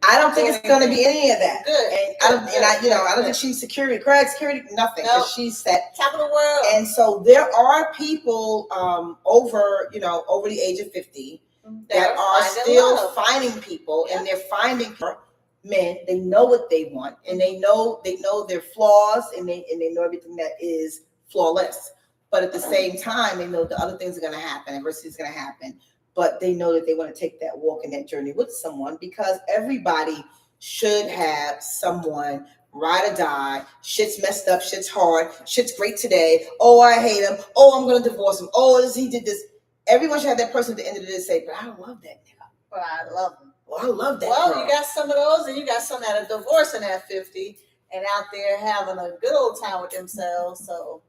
I don't think it's going to be any of that. Good. And I don't think she's security, nothing. Nope. She's set. Top of the world. And so there are people over the age of 50 that are still finding people, and they're finding men. They know what they want, and they know their flaws, and they know everything that is flawless. But at the same time, they know the other things are going to happen, adversity is going to happen. But they know that they want to take that walk and that journey with someone, because everybody should have someone, ride or die. Shit's messed up, shit's hard, shit's great today. Oh, I hate him. Oh, I'm going to divorce him. Oh, he did this. Everyone should have that person at the end of the day say, but I love that nigga. But I love him. Well, I love that girl. You got some of those, and you got some that are divorcing at 50 and out there having a good old time with themselves. So.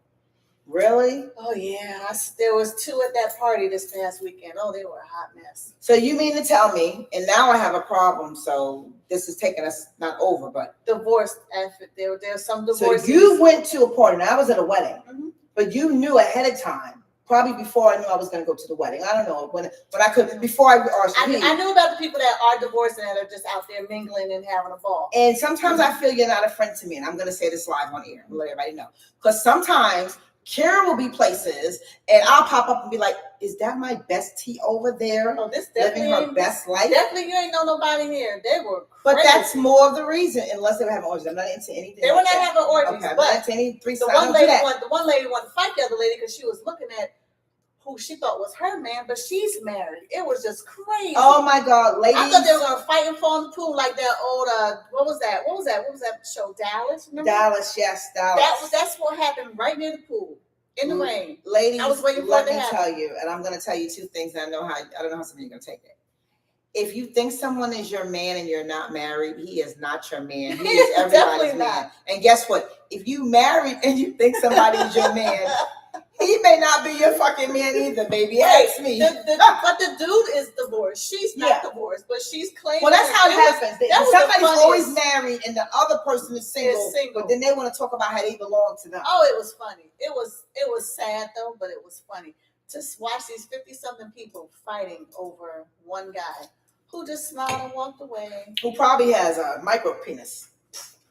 Really? Oh, yeah. There was two at that party this past weekend. Oh, they were a hot mess. So you mean to tell me, and now I have a problem, so this is taking us not over, but. Divorced. There's some divorces. So you went to a party, and I was at a wedding, but you knew ahead of time, probably before I knew I was going to go to the wedding. I don't know, when I could, before I RSVP'd. I knew about the people that are divorced and that are just out there mingling and having a ball. And sometimes I feel you're not a friend to me, and I'm going to say this live on air, let everybody know. Because sometimes Karen will be places, and I'll pop up and be like, "Is that my bestie over there? Oh, this living her best life." Definitely, you ain't know nobody here. They were crazy. But that's more of the reason, unless they were having orgies. I'm not into anything. They were not having orgies. Okay, but into any threesome. The one lady wanted to fight the other lady because she was looking at who she thought was her man, but she's married. It was just crazy. Oh my God, ladies! I thought they were gonna fight and fall in the pool like that old. What was that show? Dallas. Remember? Dallas, yes, Dallas. That's what happened right near the pool in the rain. Ladies, I was waiting for it to happen. Let me tell you, and I'm gonna tell you two things. I don't know how some of you are gonna take it. If you think someone is your man and you're not married, he is not your man. He is everybody's man. And guess what? If you married and you think somebody is your man, he may not be your fucking man either, baby. Ask me. But the dude is divorced. She's not divorced, but she's claiming. Well, that's how it happens. Somebody's always married and the other person is single, but then they want to talk about how they belong to them. Oh, it was funny. It was sad though, but it was funny. Just watch these 50-something people fighting over one guy who just smiled and walked away. Who probably has a micro penis.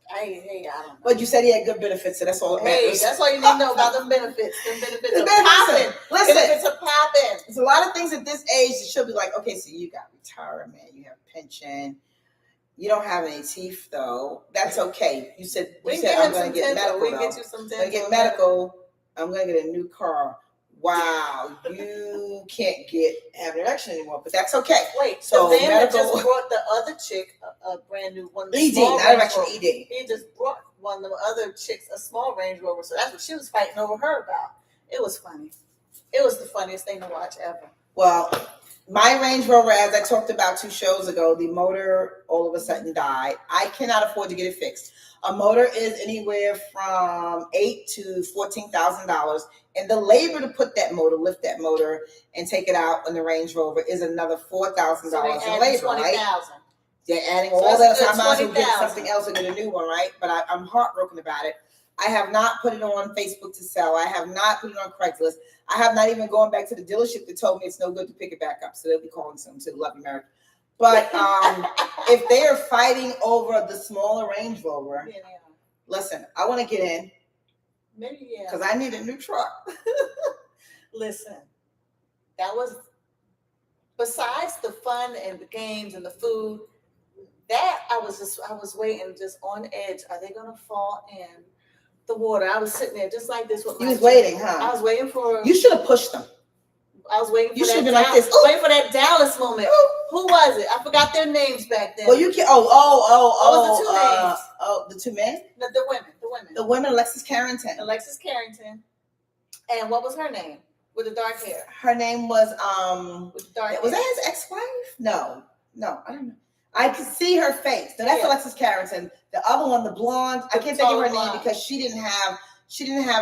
Hey, I don't know. But you said he had good benefits, so that's all that matters. That's all you need to know about them benefits. Them benefits are popping. Listen, benefits are popping. There's a lot of things at this age that should be like, okay, so you got retirement, you have pension, you don't have any teeth though. That's okay. You said I'm going to get medical. We get you some dental. I'm going to get medical. I'm going to get a new car. Wow, you can't have an erection anymore, but that's okay. Wait, so the man that just brought the other chick a brand new one. ED, not erection, ED. He just brought one of the other chicks a small Range Rover, so that's what she was fighting over her about. It was funny. It was the funniest thing to watch ever. Well, my Range Rover, as I talked about 2 shows ago, the motor all of a sudden died. I cannot afford to get it fixed. A motor is anywhere from $8,000 to $14,000, and the labor to put that motor, lift that motor, and take it out on the Range Rover is another $4,000 in labor, right? They're adding all that. So I might as well get something else and get a new one, right? But I'm heartbroken about it. I have not put it on Facebook to sell. I have not put it on Craigslist. I have not even gone back to the dealership that told me it's no good to pick it back up. So they'll be calling soon too. Love you, Mary. But if they are fighting over the smaller Range Rover, listen, I want to get in. Maybe, yeah. Because I need a new truck. Listen, that was, besides the fun and the games and the food, that I was waiting just on edge. Are they going to fall in the water? I was sitting there just like this with you was waiting, huh? I was waiting for. You should have pushed them. I was waiting for you that. You should have been like this. Waiting for that Dallas moment. Who was it? I forgot their names back then. Well, you can. What was the 2 names? The 2 men. The women. The women. Alexis Carrington. And what was her name with the dark hair? Her name was With dark was hair. that his ex-wife? No, I don't know. I could see her face. So that's Alexis Carrington. The other one, the blonde, I can't think of her name because she didn't have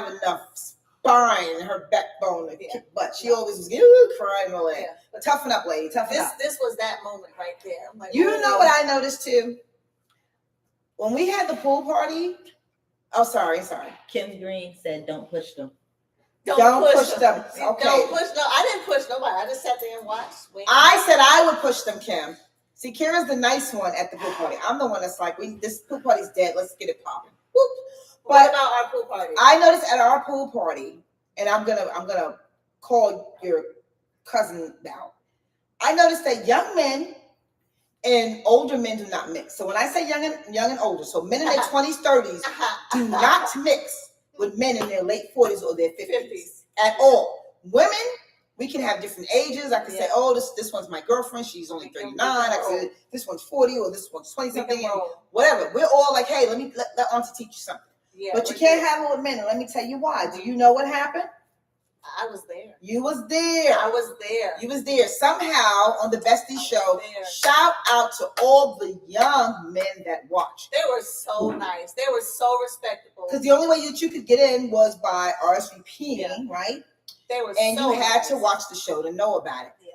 enough spine in her backbone to kick butt. She always was crying all that. But toughen up, lady. Toughen up. This was that moment right there. I'm like, you know what I noticed too? When we had the pool party. Oh, sorry. Kim Green said, "Don't push them." Don't push them. Okay. Don't push. No, I didn't push nobody. I just sat there and watched. I said I would push them, Kim. See, Kira's the nice one at the pool party. I'm the one that's like, this pool party's dead. Let's get it popping. What about our pool party? I noticed at our pool party, and I'm gonna call your cousin now. I noticed that young men and older men do not mix. So when I say young and older, so men in their 20s, 30s do not mix with men in their late 40s or their 50s at all. Women, we can have different ages. I can say, oh, this one's my girlfriend. She's only 39. I can say this one's 40 or this one's 20 something. Whatever. We're all like, hey, let Auntie teach you something. Yeah, but you can't have it with men. And let me tell you why. Do you know what happened? I was there. You was there. I was there. You was there. Somehow on the BestTea Show, shout out to all the young men that watched. They were so nice. They were so respectable. Because the only way that you could get in was by RSVPing, right? They were and so you had to watch the show to know about it. Yeah.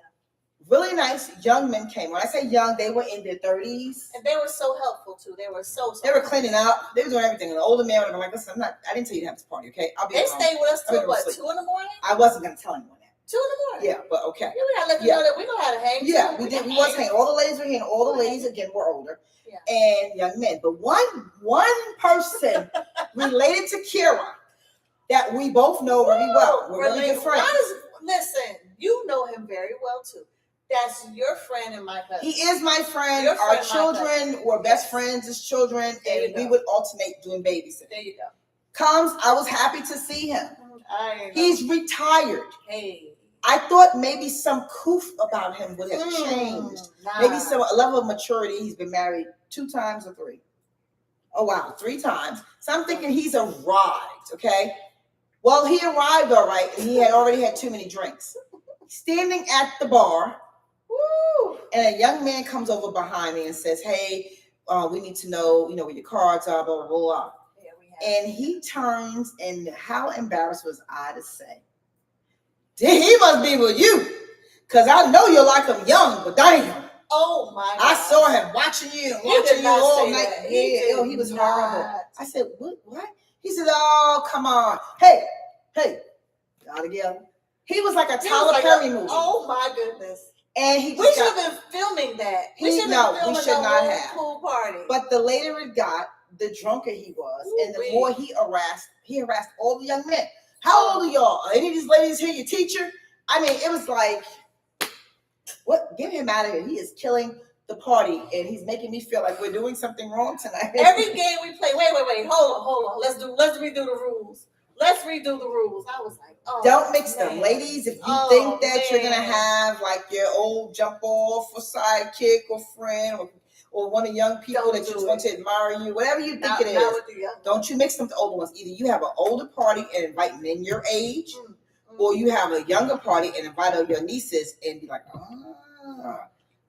Really nice young men came. When I say young, they were in their 30s. And they were so helpful too. They were so They were cleaning up. They were doing everything. And the older man would have been like, listen, I didn't tell you to have this party, okay? They stayed with us till what, 2 in the morning? I wasn't gonna tell anyone that. 2 in the morning? Yeah, but okay. Yeah, we gotta let you know that we know how to hang. Yeah, we did. We was hanging. All the ladies were hanging. All the ladies again were older. Yeah. And young men. But one person related to Kira that we both know very well. We're really good friends. Listen, you know him very well too. That's your friend and my cousin. He is my friend. Our children were best friends as children, and we would alternate doing babysitting. There you go. I was happy to see him. He's retired. Hey. I thought maybe some coof about him would have changed. Maybe some level of maturity. He's been married 2 times or 3. Oh, wow, 3 times. So I'm thinking he's arrived, okay? Well, he arrived all right, and he had already had too many drinks. Standing at the bar, and a young man comes over behind me and says, hey, we need to know, where your cards are, blah, blah, blah. Yeah, and he turns, and how embarrassed was I to say, he must be with you, because I know you like him young, but damn. Oh, my God. I saw him watching you all night. He was horrible. I said, what? He said, oh, come on. Hey, y'all together. He was like a Tyler Perry movie. Oh, my goodness. And we should have been filming that. We should not have. Pool party. But the later it got, the drunker he was, and the more he harassed all the young men. How old are y'all? Are any of these ladies here your teacher? I mean, it was like, what? Get him out of here. He is killing the party, and he's making me feel like we're doing something wrong tonight. Every game we play, wait, hold on. Let's redo the rules. I was like, oh, don't mix them, ladies. If you think that you're gonna have like your old jump off or sidekick or friend or one of the young people that just want to admire you, whatever you think it is, don't you mix them with the older ones. Either you have an older party and invite men your age, or you have a younger party and invite all your nieces and be like,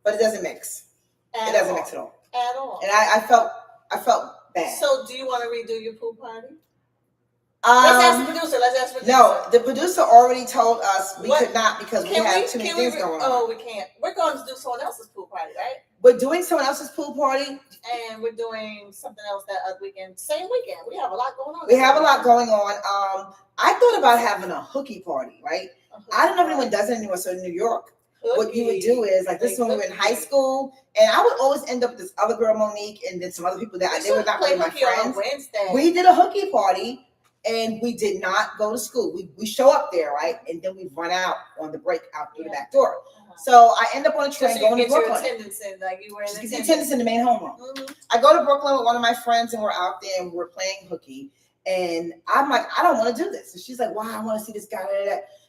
but it doesn't mix. It doesn't mix at all. At all. And I felt bad. So do you want to redo your pool party? Let's ask the producer. No, the producer already told us we could not because we have too many things going on. Oh, we can't. We're going to do someone else's pool party, right? We're doing someone else's pool party. And we're doing something else that other weekend. Same weekend. We have a lot going on. We have a lot going on. I thought about having a hooky party, right? I don't know if anyone does it anymore. So in New York, what you would do is like this is when we were in high school, and I would always end up with this other girl, Monique, and then some other people that they were not really my friends. We did a hooky party. And we did not go to school. We show up there, right? And then we run out on the break out through the back door. So I end up on a train going to Brooklyn. Attendance in, like you were in attendance in the main homeroom. Mm-hmm. I go to Brooklyn with one of my friends, and we're out there and we're playing hooky. And I'm like, I don't want to do this. And she's like, why? I want to see this guy.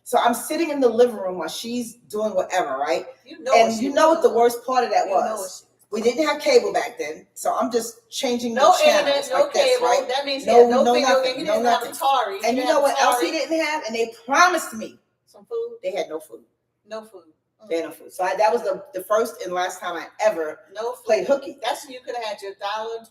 So I'm sitting in the living room while she's doing whatever, right? You know what the worst part of that was? We didn't have cable back then, so I'm just changing the channels. Internet, no like cable. This, right? That means no video game. You didn't have Atari. And you know what else he didn't have? And they promised me some food. They had no food. No food. They had no food. So that was the first and last time I ever played hooky. That's when you could have had your $1.25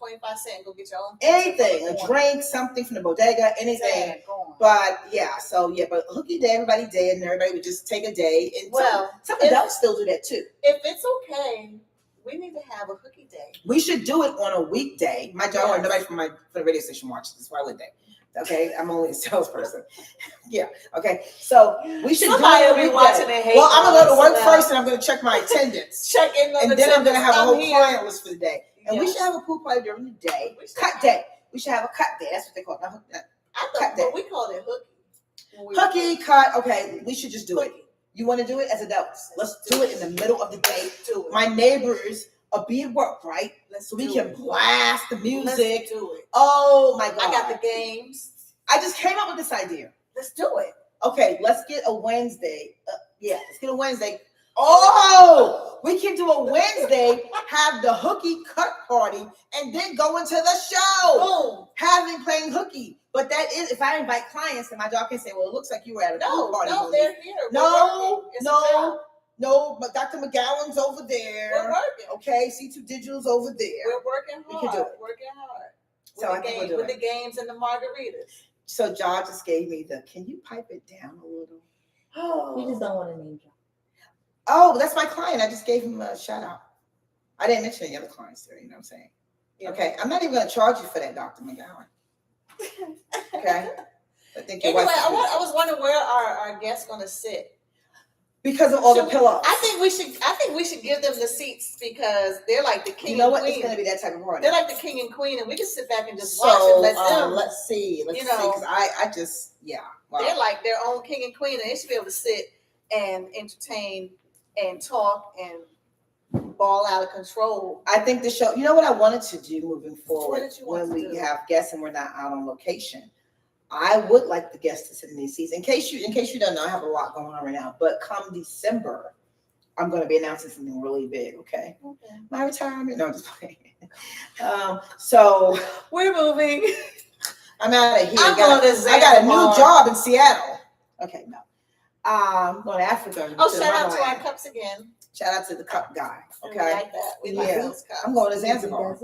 and go get your own food. Anything, a drink, something from the bodega, anything. But but hooky day, everybody did, and everybody would just take a day. And some adults still do that too. If it's okay. We need to have a hooky day. We should do it on a weekday. My job, nobody from the radio station watches this. Why would they? Okay, I'm only a salesperson. Yeah. Okay. So we should Somebody do it will be watching and hate. Well, I'm gonna go to work first, and I'm gonna check my attendance. Check in on and then I'm gonna have a whole client list for the day. And we should have a pool party during the day. Cut day. We should have a cut day. That's what they call it. Cut day. We called it hooky. Hooky cut. Okay, we should just do it. You want to do it as adults? Let's do it in the middle of the day. My neighbors are be at work, right? So we can blast the music. Let's do it. Oh my God. I got the games. I just came up with this idea. Let's do it. Okay, let's get a Wednesday. Let's get a Wednesday. Oh, we can do a Wednesday, have the hooky cut party, and then go into the show. Boom. Having playing hooky. But that is, if I invite clients, then my job can say, well, it looks like you were at a pool party. No, they're here. No, but Dr. McGowan's over there. We're working. Okay, C2 Digital's over there. We're working hard. We can do it. Working hard. So I think we'll do with the games and the margaritas. So John just gave me can you pipe it down a little? Oh. We just don't want to name drop. Oh, that's my client. I just gave him a shout out. I didn't mention any other clients there, you know what I'm saying? Yeah. Okay, I'm not even going to charge you for that, Dr. McGowan. Okay? I think anyway, I was wondering where our guests going to sit. Because of all the pillows. I think we should give them the seats because they're like the king. You know and what? queen. It's going to be that type of party. They're like the king and queen, and we can sit back and just watch and let them. Let's see. Because I just wow. They're like their own king and queen, and they should be able to sit and entertain and talk and ball out of control. I think the show. You know what I wanted to do moving forward when we have guests and we're not out on location. I would like the guests to sit in these seats. In case you don't know, I have a lot going on right now. But come December, I'm going to be announcing something really big. Okay. My retirement. No, I'm just playing. So we're moving. I'm out of here. I got a new job in Seattle. Okay, no. I'm going to Africa. Shout out to our cups again. Shout out to the cup guy. Okay. We like that. We like those cups. I'm going to Zanzibar.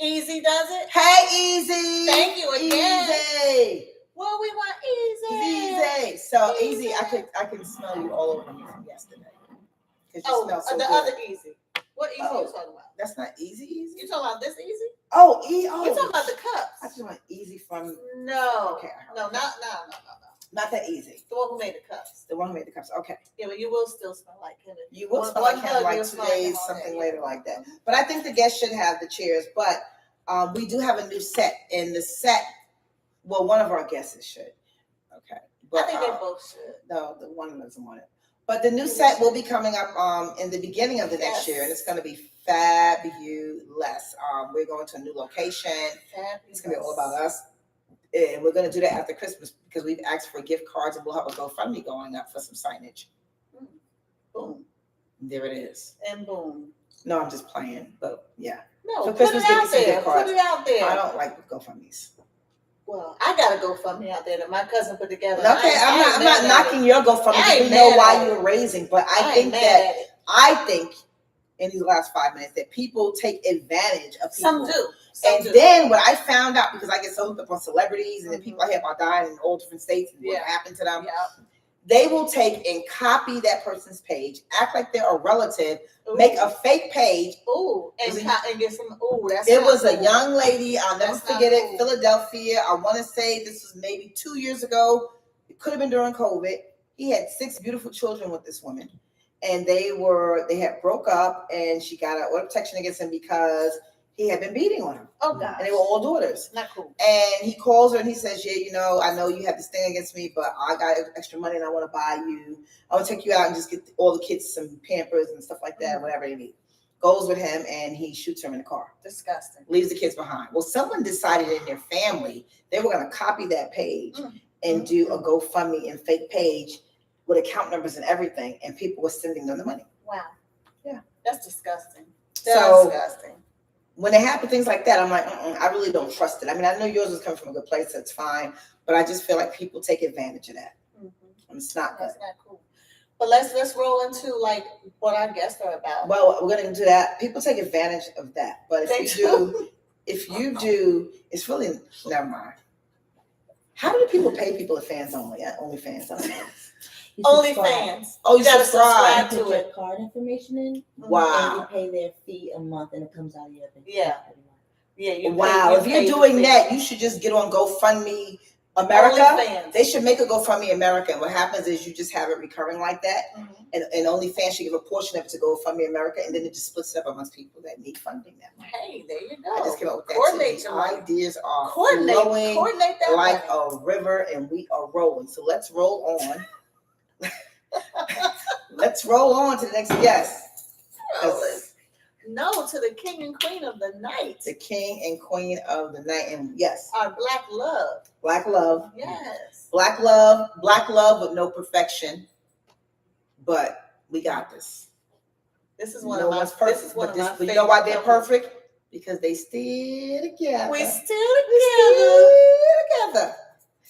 Easy does it. Hey, Easy. Thank you again. Easy. Well, we want Easy. Easy. So Easy, I can smell you all over me from yesterday. Because you smell so good. Other Easy. What Easy are you talking about? That's not Easy. You talking about this Easy? Oh, You're talking about the cups. I just want Easy from. No. Okay. No. Not that Easy. The one who made the cups. Okay. Yeah, but you will still smell like him. You will smell like him like 2 days, something later like that. But I think the guests should have the chairs. But we do have a new set. And the set, well, one of our guests should. Okay. But, I think they both should. No, the one doesn't want it. But the new set will be coming up in the beginning of the next year. And it's going to be fabulous. We're going to a new location. It's going to be all about us. And we're going to do that after Christmas because we've asked for gift cards and we'll have a GoFundMe going up for some signage. Boom. There it is. And boom. No, I'm just playing, but yeah. No, for put Christmas, it out there. Put it out there. I don't like GoFundMes. Well, I got a GoFundMe out there that my cousin put together. Okay, I'm not knocking your GoFundMe. I ain't We know mad why at you're raising, but I ain't mad at it. I think in these last 5 minutes that people take advantage of people. Some do. Then what I found out, because I get so hooked up on celebrities and the people I hear about dying in all different states and what happened to them, they will take and copy that person's page, act like they're a relative, make a fake page. And get some. That's It was cool. a young lady. I'll never forget it. Philadelphia. I want to say this was maybe 2 years ago. It could have been during COVID. He had 6 beautiful children with this woman, and they had broke up, and she got an order of protection against him because he had been beating on her. Oh God! And they were all daughters. Not cool. And he calls her and he says, "Yeah, I know you have this thing against me, but I got extra money and I want to buy you. I want to take you out and just get all the kids some Pampers and stuff like that, whatever they need." Goes with him and he shoots her in the car. Disgusting. Leaves the kids behind. Well, someone decided in their family they were going to copy that page and do a GoFundMe and fake page with account numbers and everything, and people were sending them the money. Wow. Yeah. That's disgusting. Disgusting. When it happen things like that, I'm like, I really don't trust it. I mean, I know yours is coming from a good place, that's fine, but I just feel like people take advantage of that. And it's not good. That's not cool. But let's roll into like what our guests are about. Well, we're gonna do that. People take advantage of that, but if you do, it's really never mind. How do people pay people at fans only? At OnlyFans only. OnlyFans. Oh, you gotta subscribe to it. Card information in. Wow. And you pay their fee a month, and it comes out of your bank. Yeah. Wow. If you're doing that, you should just get on GoFundMe America. OnlyFans. They should make a GoFundMe America. And what happens is you just have it recurring like that. And OnlyFans should give a portion of it to GoFundMe America, and then it just splits it up amongst people that need funding that money. Hey, there you go. I just came up with that. Coordinate too. Ideas are Coordinate that like a river, and we are rolling. So let's roll on. Let's roll on to the next guest. No, to the king and queen of the night. The king and queen of the night, and yes, our black love. Black love. Yes. Black love with no perfection. But we got this. This is one of my perfect. But you know why they're perfect? Because they still together. We still together.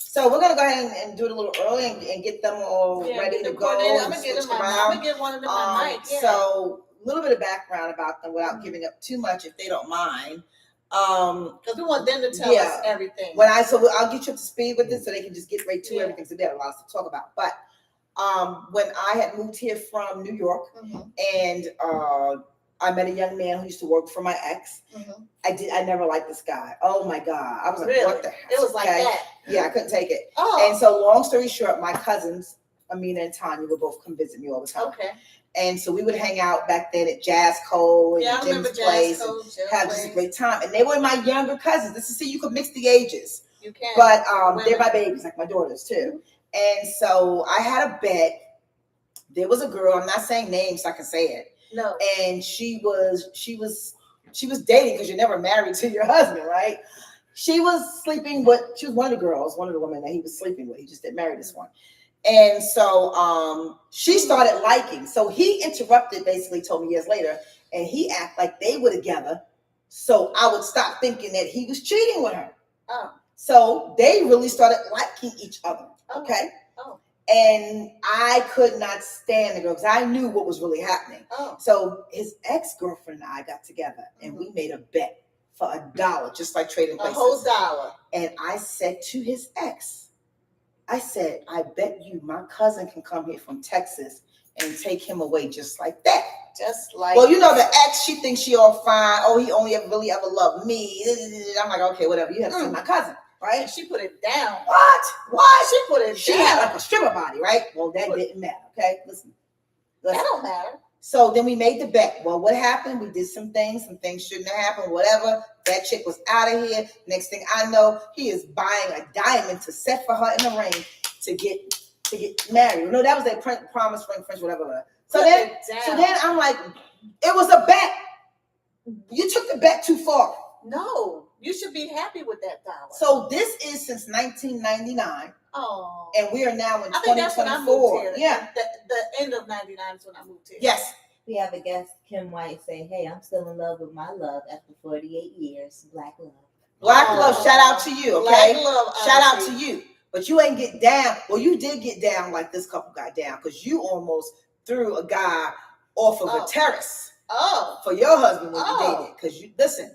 So we're gonna go ahead and do it a little early and get them all ready to go. I'm gonna get one of them on mic. So a little bit of background about them without giving up too much, if they don't mind. Because we want them to tell us everything. I'll get you up to speed with this so they can just get right to everything. So they have a lot to talk about. But when I had moved here from New York, and I met a young man who used to work for my ex. I never liked this guy. Oh my God. I was like, what the heck? It was like that. Yeah, I couldn't take it. Oh. And so long story short, my cousins, Amina and Tanya, would both come visit me all the time. Okay. And so we would hang out back then at Jazz Cole and Jim's place and have just a great time. And they were my younger cousins. This is you could mix the ages. You can. But they're my babies, like my daughters too. And so I had a bet. There was a girl, I'm not saying names so I can say it. No. And she was dating, because you're never married to your husband, right? She was sleeping with, she was one of the women that he was sleeping with. He just didn't marry this one. And so she started liking. So he interrupted, basically told me years later, and he acted like they were together. So I would stop thinking that he was cheating with her. Oh. So they really started liking each other. Okay. Oh. And I could not stand the girl because I knew what was really happening. Oh. So his ex-girlfriend and I got together and we made a bet for $1, just like trading places. A whole $1. And I said to his ex, I said, I bet you my cousin can come here from Texas and take him away just like that. Just like. Well, you know, the ex, she thinks she all fine. Oh, he only really ever loved me. I'm like, okay, whatever. You have to see my cousin. Right? She put it down. What? She put it down. She had like a stripper body, right? Well, that didn't matter. Okay, listen. That don't matter. So then we made the bet. Well, what happened? We did some things shouldn't have happened, whatever. That chick was out of here. Next thing I know, he is buying a diamond to set for her in the ring to get married. No, that was their promise ring, French, whatever. So then I'm like, it was a bet. You took the bet too far. No. You should be happy with that $1. So this is since 1999. Oh. And we are now in 2024. I think that's when I moved here. Yeah. The end of 99 is when I moved here. Yes. We have a guest, Kim White, say, hey, I'm still in love with my love after 48 years. Black love. Black love, shout out to you, okay? Black love, shout out auntie. to you. But you ain't get down. Well, you did get down like this couple got down because you almost threw a guy off of a terrace for your husband when you dated. Because you, listen,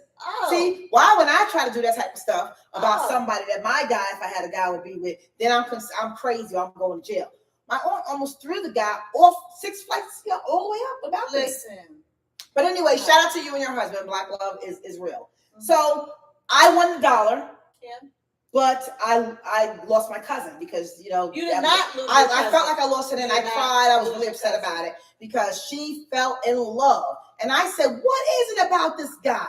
see, why when I try to do that type of stuff about somebody that my guy, if I had a guy, would be with, then I'm crazy, I'm going to jail. My aunt almost threw the guy off 6 flights all the way up without Listen. But anyway, shout out to you and your husband. Black love is real. Mm-hmm. So I won the $1. Yeah. But I lost my cousin because, you know. You did not lose I felt like I lost it and I cried. I was really upset about it because she fell in love. And I said, what is it about this guy?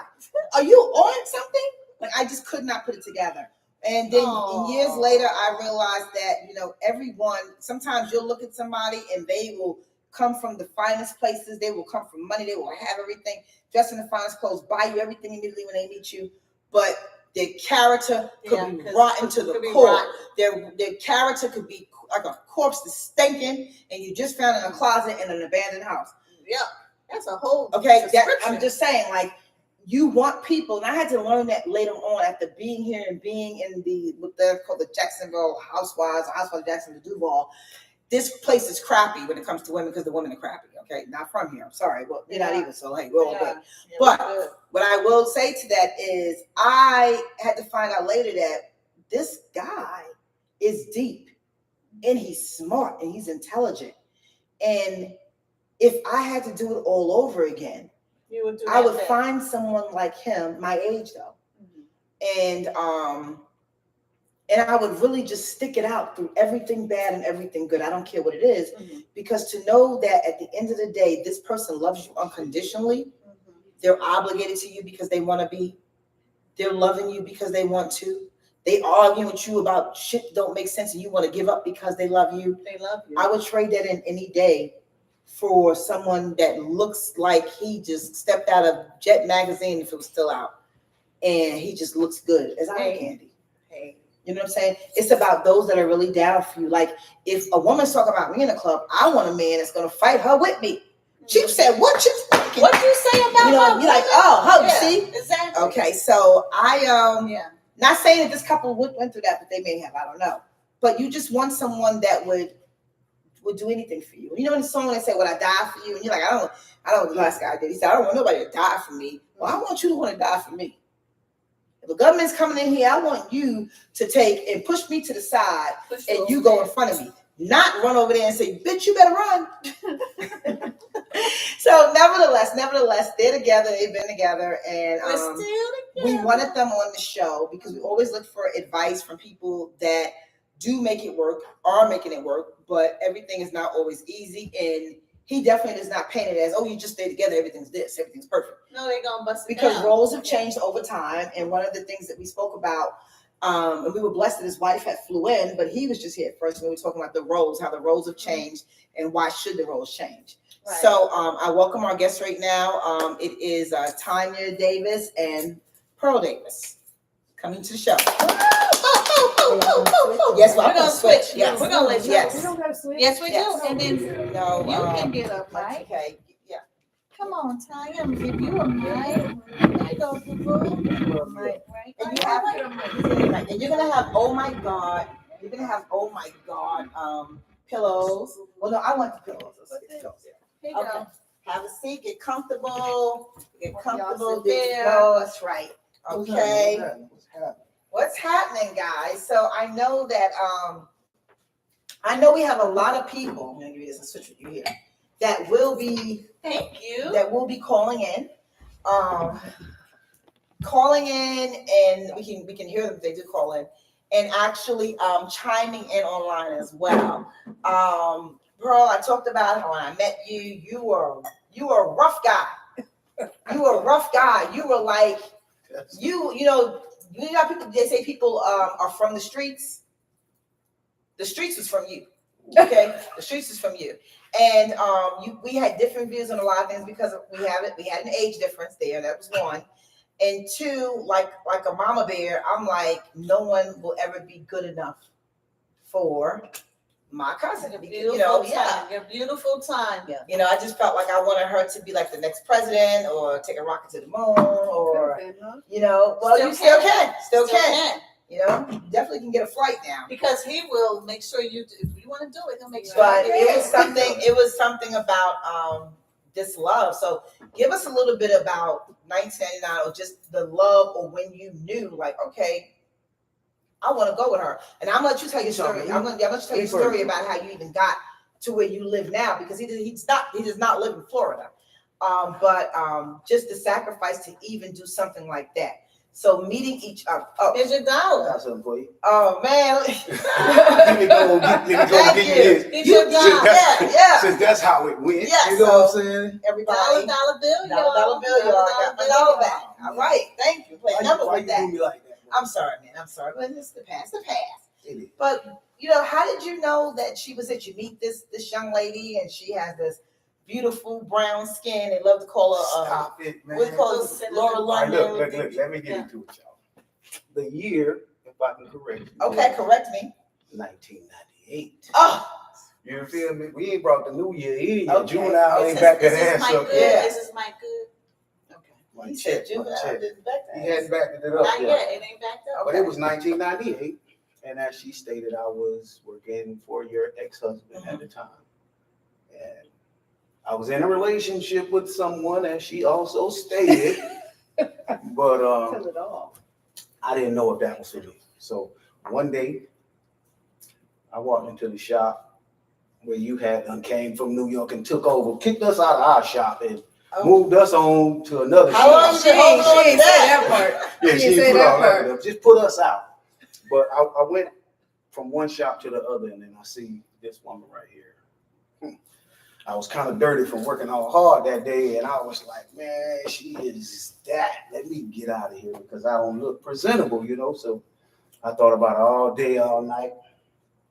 Are you on something? Like, I just could not put it together. And then years later, I realized that, you know, everyone, sometimes you'll look at somebody and they will come from the finest places. They will come from money. They will have everything, dress in the finest clothes, buy you everything immediately when they meet you. But their character could be rotten to the core. Their character could be like a corpse that's stinking, and you just found in a closet in an abandoned house. Yeah, that's a whole I'm just saying, like, you want people, and I had to learn that later on after being here and being in what they're called the Jacksonville Housewives of Jacksonville Duval. This place is crappy when it comes to women because the women are crappy. Okay, not from here. I'm sorry, but you're not even. So hey, we're all good. Yeah, but what I will say to that is, I had to find out later that this guy is deep, and he's smart, and he's intelligent. And if I had to do it all over again, I would find someone like him, my age though, and I would really just stick it out through everything bad and everything good. I don't care what it is, because to know that at the end of the day, this person loves you unconditionally. They're obligated to you because they want to be. They're loving you because they want to. They argue with you about shit that don't make sense and you want to give up because they love you. They love you. I would trade that in any day for someone that looks like he just stepped out of Jet magazine if it was still out. And he just looks good as eye candy. You know what I'm saying? It's about those that are really down for you. Like, if a woman's talking about me in a club, I want a man that's going to fight her with me. She said, what you thinking? What you say about her? You're like, you see? Exactly. Okay, so not saying that this couple went through that, but they may have. I don't know. But you just want someone that would do anything for you. You know, in the song they say, "Would I die for you?" And you're like, I don't know what the last guy did. He said, I don't want nobody to die for me. Well, I want you to want to die for me. If the government's coming in here, I want you to take and push me to the side and you go in front of me. Not run over there and say, bitch, you better run. So nevertheless, they're together, they've been together, and we wanted them on the show because we always look for advice from people that do make it work, are making it work, but everything is not always easy. And he definitely does not paint it as, oh, you just stay together, everything's perfect. No, they're gonna bust it because down. Roles have changed over time. And one of the things that we spoke about, and we were blessed that his wife had flew in, but he was just here at first when we were talking about the roles, how the roles have changed and why should the roles change. Right. So I welcome our guests right now. It is Tanya Davis and Pearl Davis coming to the show. Yes, well, we're gonna switch. Yes, we're gonna let you. Yes, we don't gotta switch. Yes, we do. And then you can get up, right? right? Okay. Yeah. Come on, Tanya. I'm gonna give you a mic. There you go, people. Right. And you have, and you're gonna have oh my god. You're gonna have oh my god pillows. Well, no, I want the pillows. Here you go. Have a seat. Get comfortable. Get comfortable. There. Go. That's right. Okay. What's happening, guys? So I know that we have a lot of people. I'm gonna give you this and switch with you here. That will be calling in. And we can hear them if they do call in. And actually chiming in online as well. Pearl, I talked about how when I met you, you were a rough guy. You were a rough guy. You were like you know people, they say people are from the streets. The streets was from you. Okay? The streets is from you. And we had different views on a lot of things because we had an age difference there. That was one. And two, like a mama bear, I'm like, no one will ever be good enough for my cousin. Your You beautiful know, time. Your beautiful time. Yeah. You know, I just felt like I wanted her to be like the next president or take a rocket to the moon or, you know, well, you still can. Still can. You know, you definitely can get a flight now. Because he will make sure you, if you want to do it, he'll make sure. But you it was something about this love. So give us a little bit about 1999 or just the love or when you knew, like, okay, I want to go with her. And I'm gonna let you tell your story. I'm gonna let you tell your story about how you even got to where you live now, because he does not live in Florida. But just the sacrifice to even do something like that. So meeting each other. Oh, Here's your dollar. Got something for you. oh man. Let me go get you this. Here's your dollar. Yeah. Since that's how it went. Yeah, You know what I'm saying? Everybody. Dollar bill, y'all. Dollar bill, y'all. I got my dollar back. All right. Thank you. Play numbers Why with you that. do me like that? I'm sorry, man. I'm sorry. But it's the past. It is. But you know, how did you know that she was it? You meet this young lady and she has this beautiful brown skin. They love to call her Stop it, man. what do you call it? Laura All right, London. look, let me get into it, y'all. The year, if I can correct you. Okay, correct me. 1998. Oh, You feel me? We ain't brought the new year in yet. Okay. Juvenile ain't back that ass up Good. yet. This is my good. Okay. One he check, said one juvenile check. didn't back He that. hadn't backed it up Not yet. yet. It ain't backed up. But it was 1998, and as she stated, I was working for your ex-husband at the time. And I was in a relationship with someone, as she also stated, but I didn't know if that was for me. So one day, I walked into the shop where you had came from New York and took over, kicked us out of our shop and moved us on to another How long shop. she holding on to that part. Yeah, she didn't put all that up. Just put us out. But I went from one shop to the other, and then I see this woman right here. I was kind of dirty from working all hard that day, and I was like, man, she is that. Let me get out of here because I don't look presentable, you know? So I thought about it all day, all night.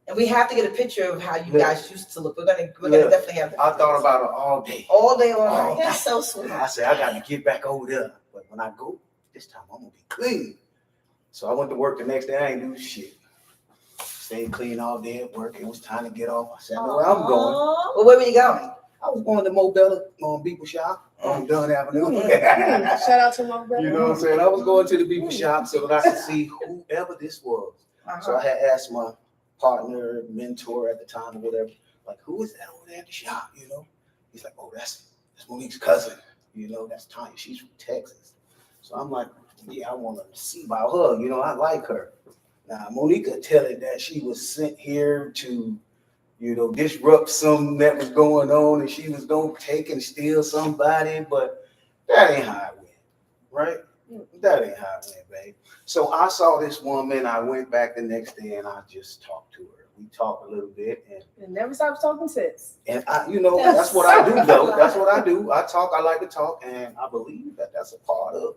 And we have to get a picture of how you guys used to look. We're gonna Yeah. definitely have that. I thought about it all day. all day, all night. Oh, That's so sweet. I said, I got to get back over there. But when I go, this time I'm going to be clean. So I went to work the next day. I ain't do shit. Stayed clean all day at work. It was time to get off. I said, I know where I'm going. Well, where were you going? I was going to Mobella on Beeple Shop on Dunn Avenue. Shout out to my brother. You know what I'm saying? I was going to the Beeple Shop so that I could see whoever this was. So I had asked my partner, mentor at the time or whatever, like, who is that over there at the shop, you know? He's like, oh, that's Monique's cousin. You know, that's Tanya. She's from Texas. So I'm like, yeah, I want to see about her. You know, I like her. Now, Monique could tell it that she was sent here to, you know, disrupt something that was going on and she was going to take and steal somebody, but that ain't how it went, right? That ain't how it went, babe. So I saw this woman. I went back the next day and I just talked to her. We talked a little bit And never stops talking since. and I, you know, that's what I do though. That's what I do. I talk, I like to talk, and I believe that that's a part of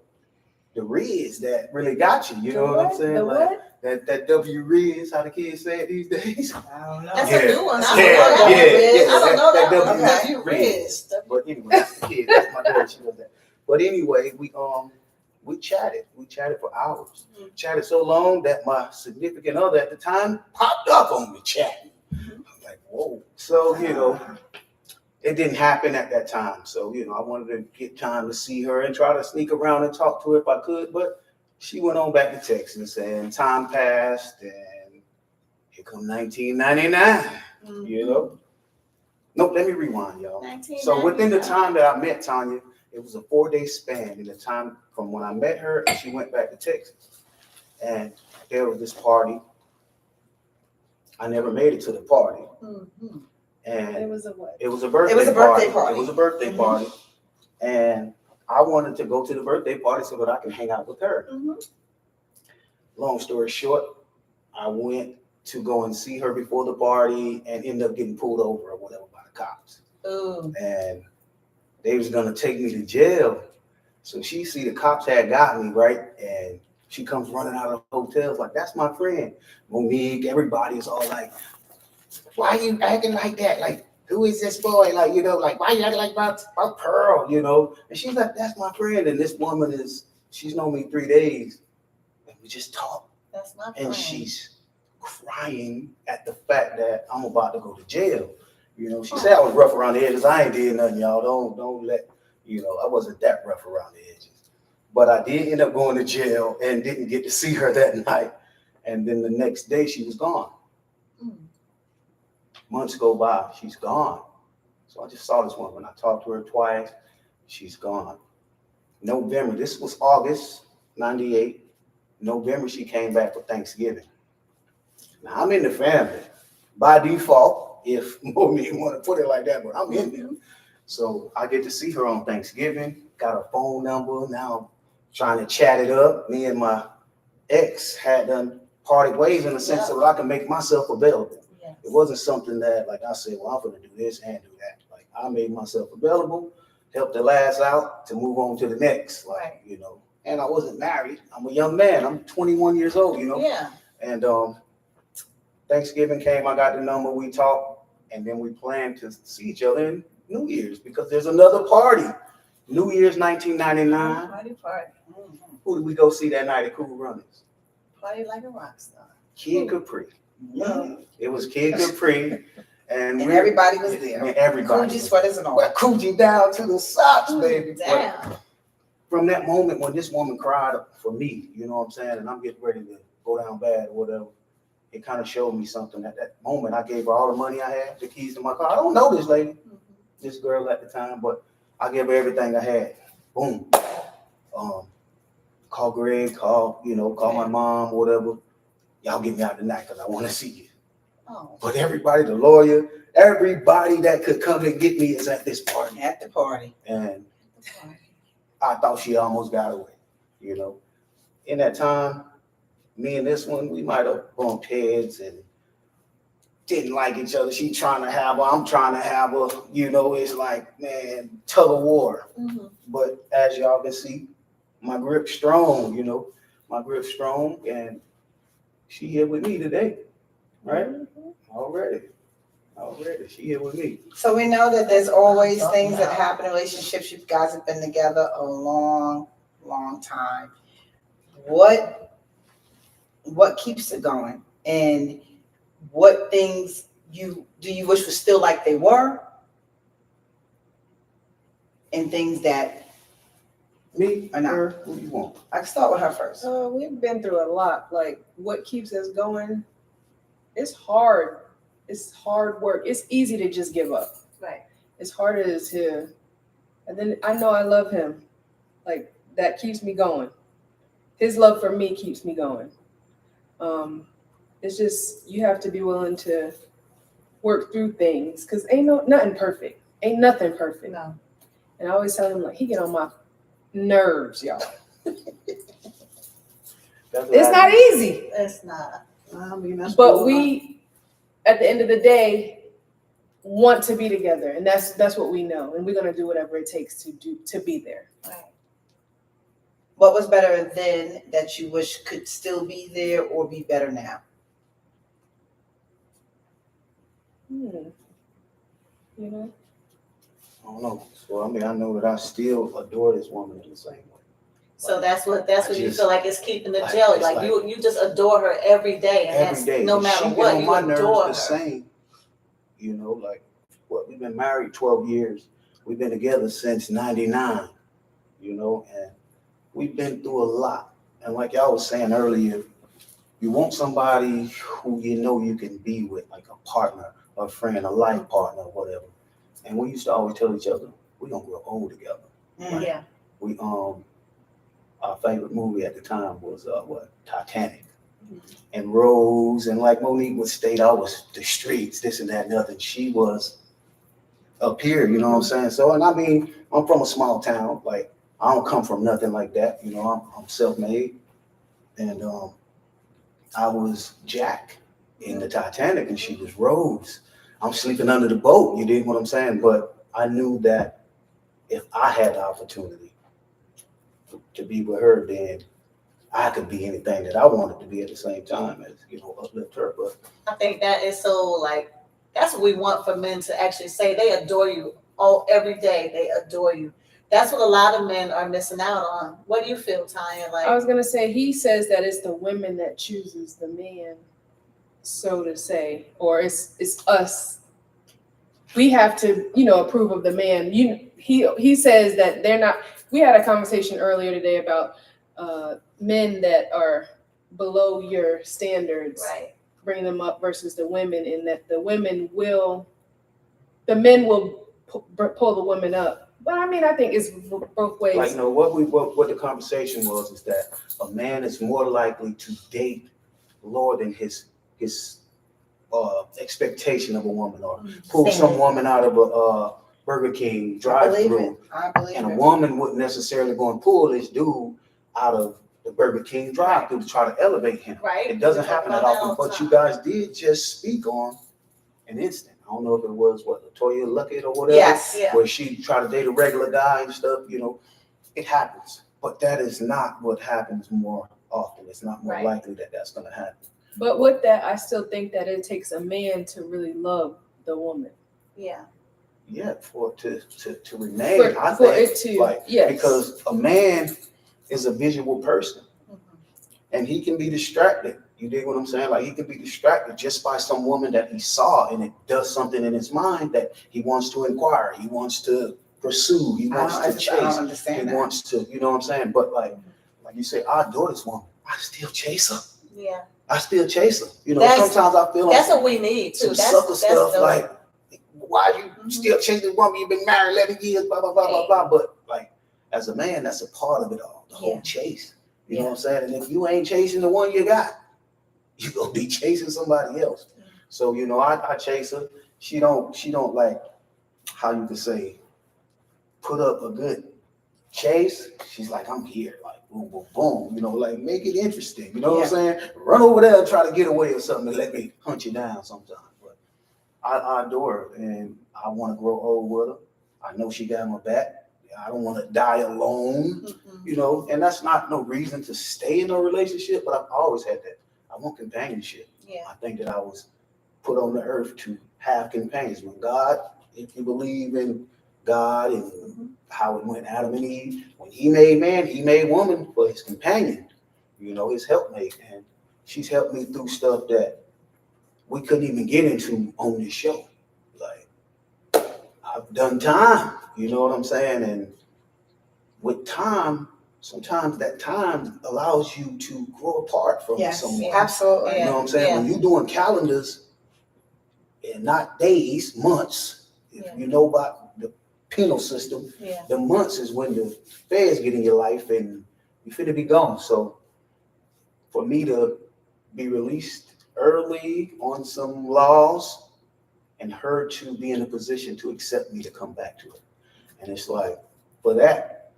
the Riz that really got you. You know what I'm saying? The Like what? that W Riz, how the kids say it these days. I don't know. That's Yeah. a new one. I Yeah, don't know that that one. W W Riz. But anyway, that's the kid. That's my daughter. She does that. But anyway, we chatted. We chatted for hours. Chatted so long that my significant other at the time popped up on me chatting. I'm like, whoa. So, you know, it didn't happen at that time. So, you know, I wanted to get time to see her and try to sneak around and talk to her if I could. But she went on back to Texas and time passed and here come 1999, you know. Nope, let me rewind, y'all. So within the time that I met Tanya, it was a 4-day span in the time from when I met her and she went back to Texas. And there was this party. I never made it to the party. And It was a what? it was a birthday party. It was a birthday party. And I wanted to go to the birthday party so that I can hang out with her. Long story short, I went to go and see her before the party and ended up getting pulled over or whatever by the cops. And they was gonna take me to jail. So she see the cops had got me, right? And she comes running out of the hotels like, that's my friend. Monique, everybody is all like, why are you acting like that? Like, who is this boy? Like, you know, like, why you acting like my Pearl, you know? And she's like, that's my friend. And this woman she's known me 3 days. And we just talk. That's my And friend. she's crying at the fact that I'm about to go to jail. You know, she said I was rough around the edges. I ain't did nothing, y'all. Don't let, you know, I wasn't that rough around the edges. But I did end up going to jail and didn't get to see her that night. And then the next day she was gone. Months go by, she's gone. So I just saw this woman. I talked to her twice. She's gone. November, this was August 98. November, she came back for Thanksgiving. Now I'm in the family by default, if Monique want to put it like that, but I'm in there. So I get to see her on Thanksgiving, got a phone number. Now trying to chat it up. Me and my ex had done parted ways in the sense that I can make myself available. Yes. It wasn't something that, like I said, well, I'm going to do this and do that. Like I made myself available, helped the last out to move on to the next. Like, you know, and I wasn't married. I'm a young man. I'm 21 years old, you know? Yeah. And Thanksgiving came, I got the number, we talked, and then we planned to see each other in New Year's because there's another party. New Year's 1999. Party. Mm-hmm. Who did we go see that night at Cool Runnings? Party like a rock star. Kid Capri. Mm-hmm. It was Kid Capri. And everybody was there. And everybody. Coochie sweaters and all. Well, coochie down to the socks, baby. Damn. But from that moment when this woman cried for me, you know what I'm saying, and I'm getting ready to go down bad or whatever, it kind of showed me something. At that moment, I gave her all the money I had, the keys to my car. I don't know this lady, this girl at the time, but I gave her everything I had. Boom. Call Greg, call my mom, whatever. Y'all get me out tonight because I want to see you. Oh. But everybody, the lawyer, everybody that could come and get me is at this party. At the party. And I thought she almost got away, you know. In that time, me and this one, we might have bumped heads and didn't like each other. She trying to have her, I'm trying to have her. You know, it's like, man, tug of war. Mm-hmm. But as y'all can see, my grip's strong, you know. My grip's strong, and she here with me today, right? Mm-hmm. Already, she here with me. So we know that there's always things that happen in relationships. You guys have been together a long, long time. What keeps it going, and what things do you wish was still like they were, and things that me or not? Who you want? I can start with her first. We've been through a lot. Like what keeps us going? It's hard. It's hard work. It's easy to just give up. Right. It's harder to, and then I know I love him. Like that keeps me going. His love for me keeps me going. It's just, you have to be willing to work through things because nothing perfect. Ain't nothing perfect. No. And I always tell him, like, he get on my nerves, y'all. It's not easy. It's not. I mean, that's but cool. We, at the end of the day, want to be together. And that's what we know. And we're going to do whatever it takes to be there. Right. What was better then that you wish could still be there or be better now? You know? I don't know. So I mean, I know that I still adore this woman in the same way. So that's what you feel like it's keeping the gel. Like you just adore her every day, and every day. No matter what, you adore her. The same. You know, like we've been married 12 years. We've been together since '99. You know, and we've been through a lot. And like y'all was saying earlier, you want somebody who you know you can be with, like a partner, a friend, a life partner, whatever. And we used to always tell each other, we're gonna grow old together. Right? Yeah. We our favorite movie at the time was Titanic. Mm-hmm. And Rose, and like Monique would state, I was the streets, this and that and other. And she was up here, you know what I'm saying? So, and I mean, I'm from a small town, like I don't come from nothing like that, you know. I'm self-made, and I was Jack in the Titanic, and she was Rose. I'm sleeping under the boat. You dig what I'm saying? But I knew that if I had the opportunity to be with her, then I could be anything that I wanted to be at the same time as, you know, uplift her. But I think that is so, like, that's what we want for men to actually say. They adore you every day. They adore you. That's what a lot of men are missing out on. What do you feel, Tanya? Like, I was gonna say, he says that it's the women that chooses the man. so to say, or it's us. We have to, approve of the man. He says that they're not. We had a conversation earlier today about men that are below your standards, Right. bring them up versus the women, and that the men will pull the women up. But I mean, I think it's both ways. Like, what the conversation was is that a man is more likely to date lower than his expectation of a woman, or pull some woman out of a Burger King drive-through. I believe And a it. woman wouldn't necessarily go and pull this dude out of the Burger King drive-through to try to elevate him. Right. It doesn't happen that often, but you guys did just speak on an instant. I don't know if it was Latoya Luckett or whatever. Yes. Yeah. Where she tried to date a regular guy and stuff, it happens. But that is not what happens more often. It's not more likely that that's going to happen. But with that, I still think that it takes a man to really love the woman. Yeah. Yeah, for to remain, because a man is a visual person, and he can be distracted. You dig what I'm saying? Like, he can be distracted just by some woman that he saw, and it does something in his mind that he wants to inquire, he wants to pursue, he wants to chase, I don't understand he wants to, you know what I'm saying? But like you say, I adore this woman. I still chase her. Yeah. I still chase her. That's- Sometimes I feel That's like what we need too. some sucker stuff the, like, why you still chasing this woman? You've been married 11 years, blah, blah, blah, blah, blah. But like, as a man, that's a part of it all, the whole chase. You know what I'm saying? And if you ain't chasing the one you got, you're gonna be chasing somebody else. So, I chase her. She don't like, how you could say, put up a good chase. She's like, I'm here, like boom, boom, boom. Like, make it interesting. You know what I'm saying? Run over there and try to get away or something and let me hunt you down sometimes. But I adore her, and I want to grow old with her. I know she got my back. I don't want to die alone, and that's not no reason to stay in a relationship, but I've always had that. I want companionship. Yeah. I think that I was put on the earth to have companions. When God, if you believe in God and how it went, Adam and Eve, when he made man, he made woman for his companion, his helpmate. And she's helped me through stuff that we couldn't even get into on this show. Like, I've done time, you know what I'm saying? And with time, sometimes that time allows you to grow apart from someone. Absolutely. You know what I'm saying? When you're doing calendars and not days, months, if you know about the penal system, the months is when the feds get in your life and you finna be gone. So for me to be released early on some laws and her to be in a position to accept me to come back to her. And it's like, for that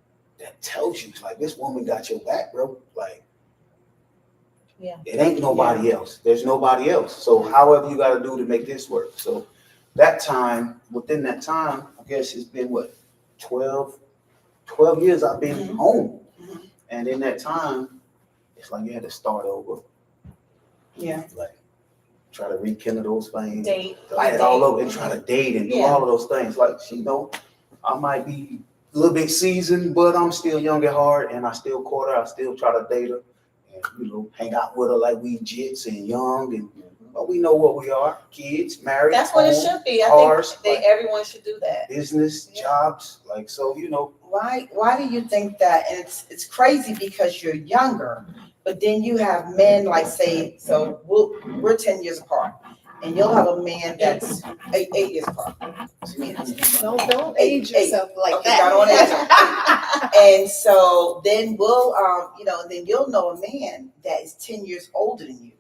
tells you, it's like, this woman got your back, bro. Like, it ain't nobody else. There's nobody else. So however you got to do to make this work. So within that time, I guess it's been 12 years I've been home. And in that time, it's like you had to start over. Yeah. Like, try to rekindle those flames. Light it all over and try to date and do all of those things. Like, I might be a little bit seasoned, but I'm still young at heart, and I still court her. I still try to date her and, hang out with her like we jits and young, and but we know what we are, kids, married. That's what it should be. Cars, I think everyone should do that. Business, jobs, like, so, Why do you think that? And it's crazy because you're younger, but then you have men like, say, so we're 10 years apart, and you'll have a man that's 8 years apart. Don't age yourself like that. And so then we'll, then you'll know a man that is 10 years older than you.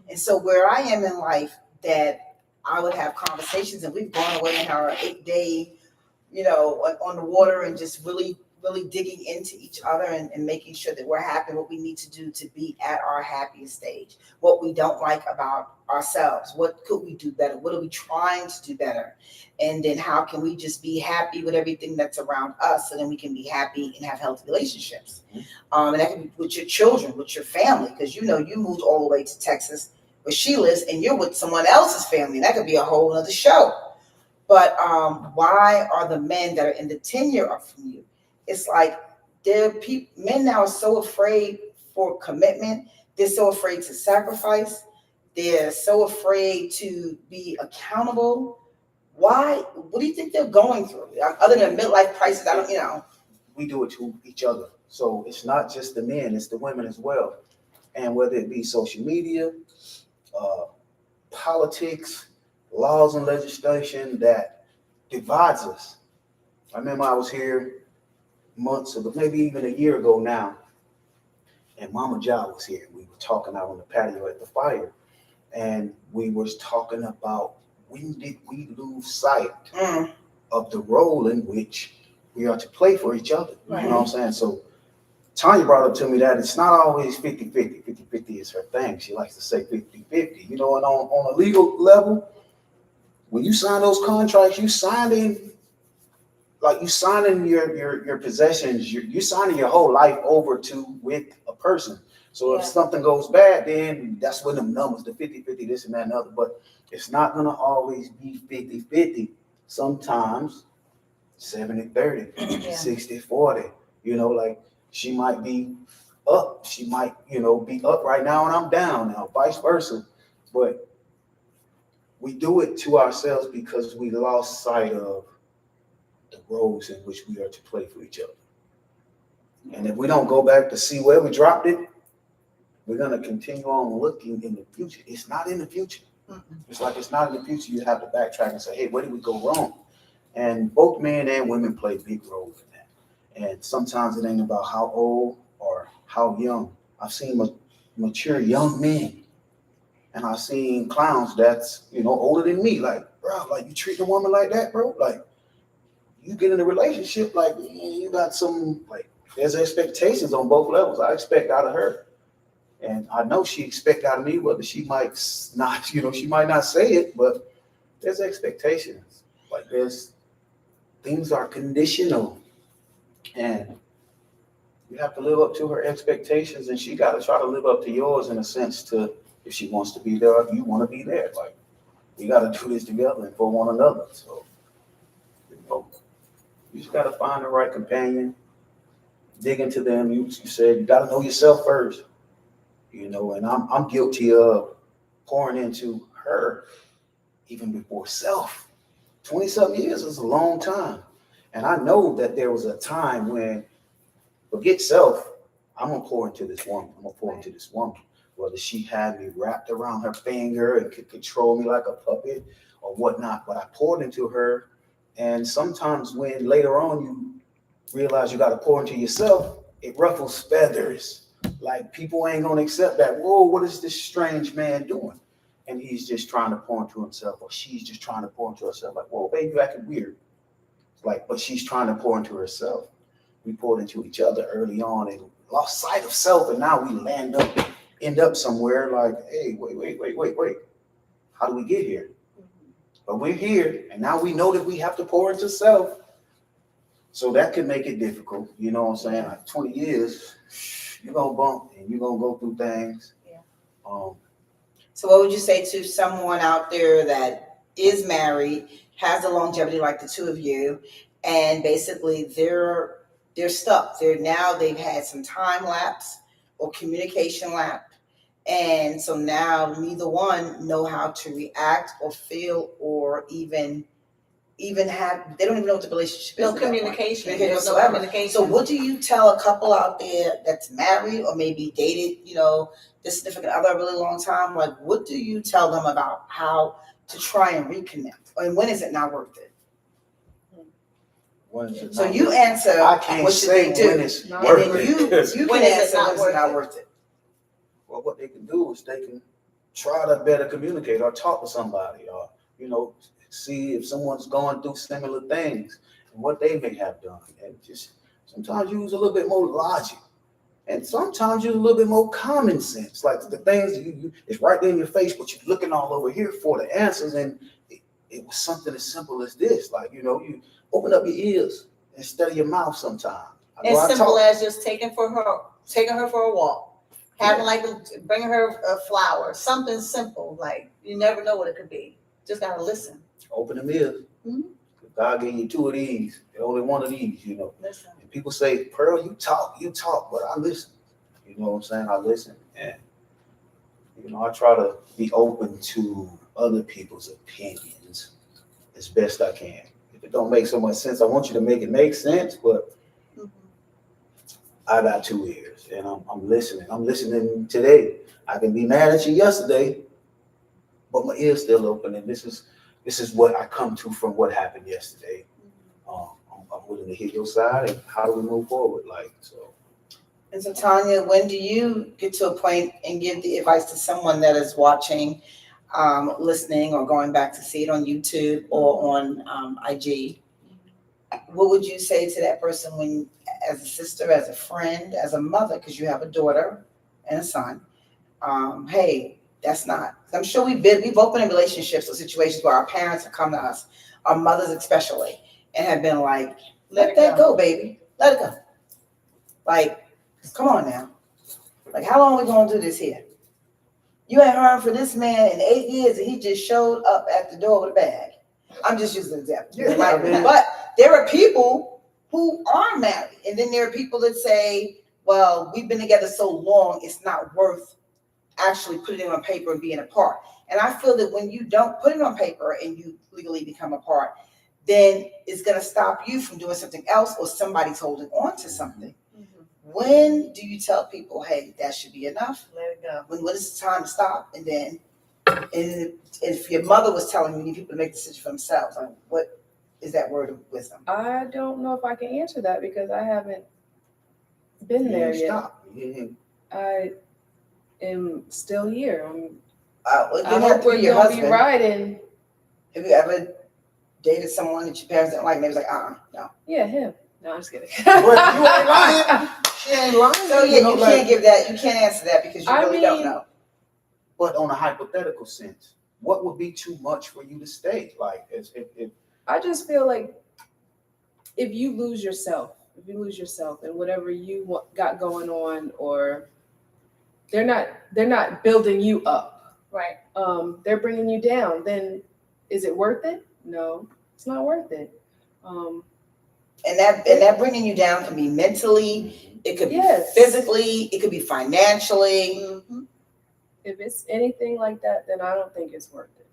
And so where I am in life, that I would have conversations, and we've gone away on our 8-day, on the water, and just really digging into each other and making sure that we're happy, what we need to do to be at our happiest stage, what we don't like about ourselves, what could we do better, what are we trying to do better, and then how can we just be happy with everything that's around us, so then we can be happy and have healthy relationships. And that can be with your children, with your family, because you moved all the way to Texas where she lives, and you're with someone else's family, and that could be a whole other show. But why are the men that are in the 10-year up from you? It's like men now are so afraid for commitment. They're so afraid to sacrifice. they're so afraid to be accountable. Why? What do you think they're going through? Other than midlife crisis, I don't. We do it to each other. So it's not just the men, it's the women as well. And whether it be social media, politics, laws and legislation that divides us. I remember I was here months ago, maybe even a year ago now, and Mama Ja was here. We were talking out on the patio at the fire, and we was talking about when did we lose sight of the role in which we are to play for each other. Right. You know what I'm saying? So Tanya brought up to me that it's not always 50-50. 50-50 is her thing. She likes to say 50-50. You know, and on a legal level, when you sign those contracts, you signing your possessions, you're signing your whole life over to with a person. So if something goes bad, then that's when the numbers, the 50-50, this and that and other. But it's not gonna always be 50-50. Sometimes 70-30, 60-40. You know, like she might be up, she might, be up right now and I'm down now, vice versa. But we do it to ourselves because we lost sight of the roles in which we are to play for each other. And if we don't go back to see where we dropped it, we're going to continue on looking in the future. It's not in the future. It's like it's not in the future. You have to backtrack and say, hey, where did we go wrong? And both men and women play big roles in that. And sometimes it ain't about how old or how young. I've seen mature young men, and I've seen clowns that's, older than me. Like, bro, like you treat a woman like that, bro? Like, you get in a relationship, like, you got some, like, there's expectations on both levels. I expect out of her. And I know she expect out of me, whether she might not, she might not say it, but there's expectations. Like things are conditional. And you have to live up to her expectations, and she got to try to live up to yours in a sense to, if she wants to be there, if you want to be there. Like, we got to do this together and for one another. So, you just got to find the right companion, dig into them. You said you got to know yourself first, and I'm guilty of pouring into her even before self. 20-something years is a long time. And I know that there was a time when, forget self, I'm going to pour into this woman. I'm going to pour into this woman. Whether she had me wrapped around her finger and could control me like a puppet or whatnot, but I poured into her. And sometimes when later on you realize you got to pour into yourself, it ruffles feathers. Like, people ain't going to accept that. Whoa, what is this strange man doing? And he's just trying to pour into himself, or she's just trying to pour into herself. Like, whoa, baby, you acting weird. Like, but she's trying to pour into herself. We poured into each other early on and lost sight of self, and now we end up somewhere like, hey, wait. How do we get here? But we're here, and now we know that we have to pour into self. So that could make it difficult. You know what I'm saying? Like 20 years, you're going to bump and you're going to go through things. Yeah. So what would you say to someone out there that is married, has the longevity like the two of you, and basically they're stuck. They've had some time lapse or communication lapse. And so now neither one know how to react or feel or even have, they don't even know what the relationship is. No communication. There's no communication. So what do you tell a couple out there that's married or maybe dated, this significant other a really long time? Like, what do you tell them about how to try and reconnect? And when is it not worth it? So you answer. I can't what say should they do? when it's And worth then it. you When can is it answer not when it's worth not it? worth it. Well, what they can do is they can try to better communicate or talk to somebody, or, see if someone's going through similar things and what they may have done. And just sometimes use a little bit more logic, and sometimes use a little bit more common sense. Like the things it's right there in your face, but you're looking all over here for the answers. And it was something as simple as this. Like, you open up your ears instead of your mouth sometimes. As simple as just taking her for a walk. Bringing her a flower, something simple. Like, you never know what it could be. Just gotta listen. Open them ears. Mm-hmm. God gave you two of these, only one of these, Listen. And people say, Pearl, you talk, but I listen. You know what I'm saying? I listen. And, You know, I try to be open to other people's opinions as best I can. If it don't make so much sense, I want you to make it make sense, but I got 2 ears and I'm listening. I'm listening today. I can be mad at you yesterday, but my ear's still open, and this is what I come to from what happened yesterday. I'm willing to hear your side, and how do we move forward? Like, so. And so, Tanya, when do you get to a point and give the advice to someone that is watching, listening, or going back to see it on YouTube or on IG? What would you say to that person when, as a sister, as a friend, as a mother, because you have a daughter and a son? Hey, that's not. I'm sure we've opened in relationships or situations where our parents have come to us, our mothers especially, and have been like, "Let that go, baby. Let it go." Like, come on now. Like, how long are we gonna do this here? You ain't heard from this man in 8 years, and he just showed up at the door with a bag. I'm just using an example. Yeah, Like, but there are people who are married, and then there are people that say, "Well, we've been together so long, it's not worth actually putting it on paper and being apart." And I feel that when you don't put it on paper and you legally become apart, then it's going to stop you from doing something else, or somebody's holding on to something. When do you tell people, hey, that should be enough? Let it go. When is the time to stop? And then, and if your mother was telling you need people to make decisions for themselves, like, what is that word of wisdom? I don't know if I can answer that because I haven't been there yet. Stop. Yeah. I am still here. Well, I hope we're your gonna husband. be riding. Have you ever dated someone that your parents didn't like, and they was like, no? Yeah, him. No, I'm just kidding. But you ain't lying. She ain't lying. So yeah, you can't give that. You can't answer that because you really don't know. But on a hypothetical sense, what would be too much for you to stay? Like, if I just feel like if you lose yourself and whatever you got going on, or they're not building you up, Right. They're bringing you down, then is it worth it? No, it's not worth it. And that bringing you down can be mentally, it could be physically, it could be financially. If it's anything like that, then I don't think it's worth it.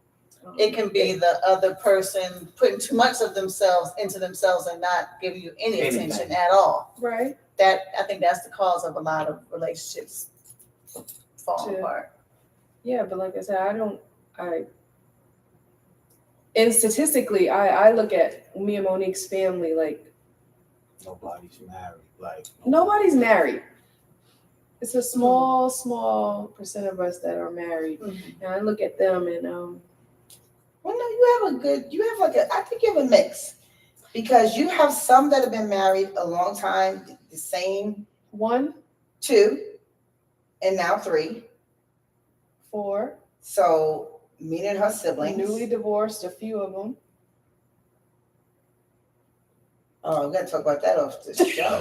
It can be the other person putting too much of themselves into themselves and not giving you any attention at all. Right. I think that's the cause of a lot of relationships falling apart. Yeah, but like I said, and statistically, I look at me and Monique's family like nobody's married. Like, nobody's married. It's a small percent of us that are married. And I look at them and well, no, I think you have a mix, because you have some that have been married a long time, the same 1, 2, and now 3, 4. So Mina and her siblings. Newly divorced, a few of them. Oh, we got to talk about that off the show.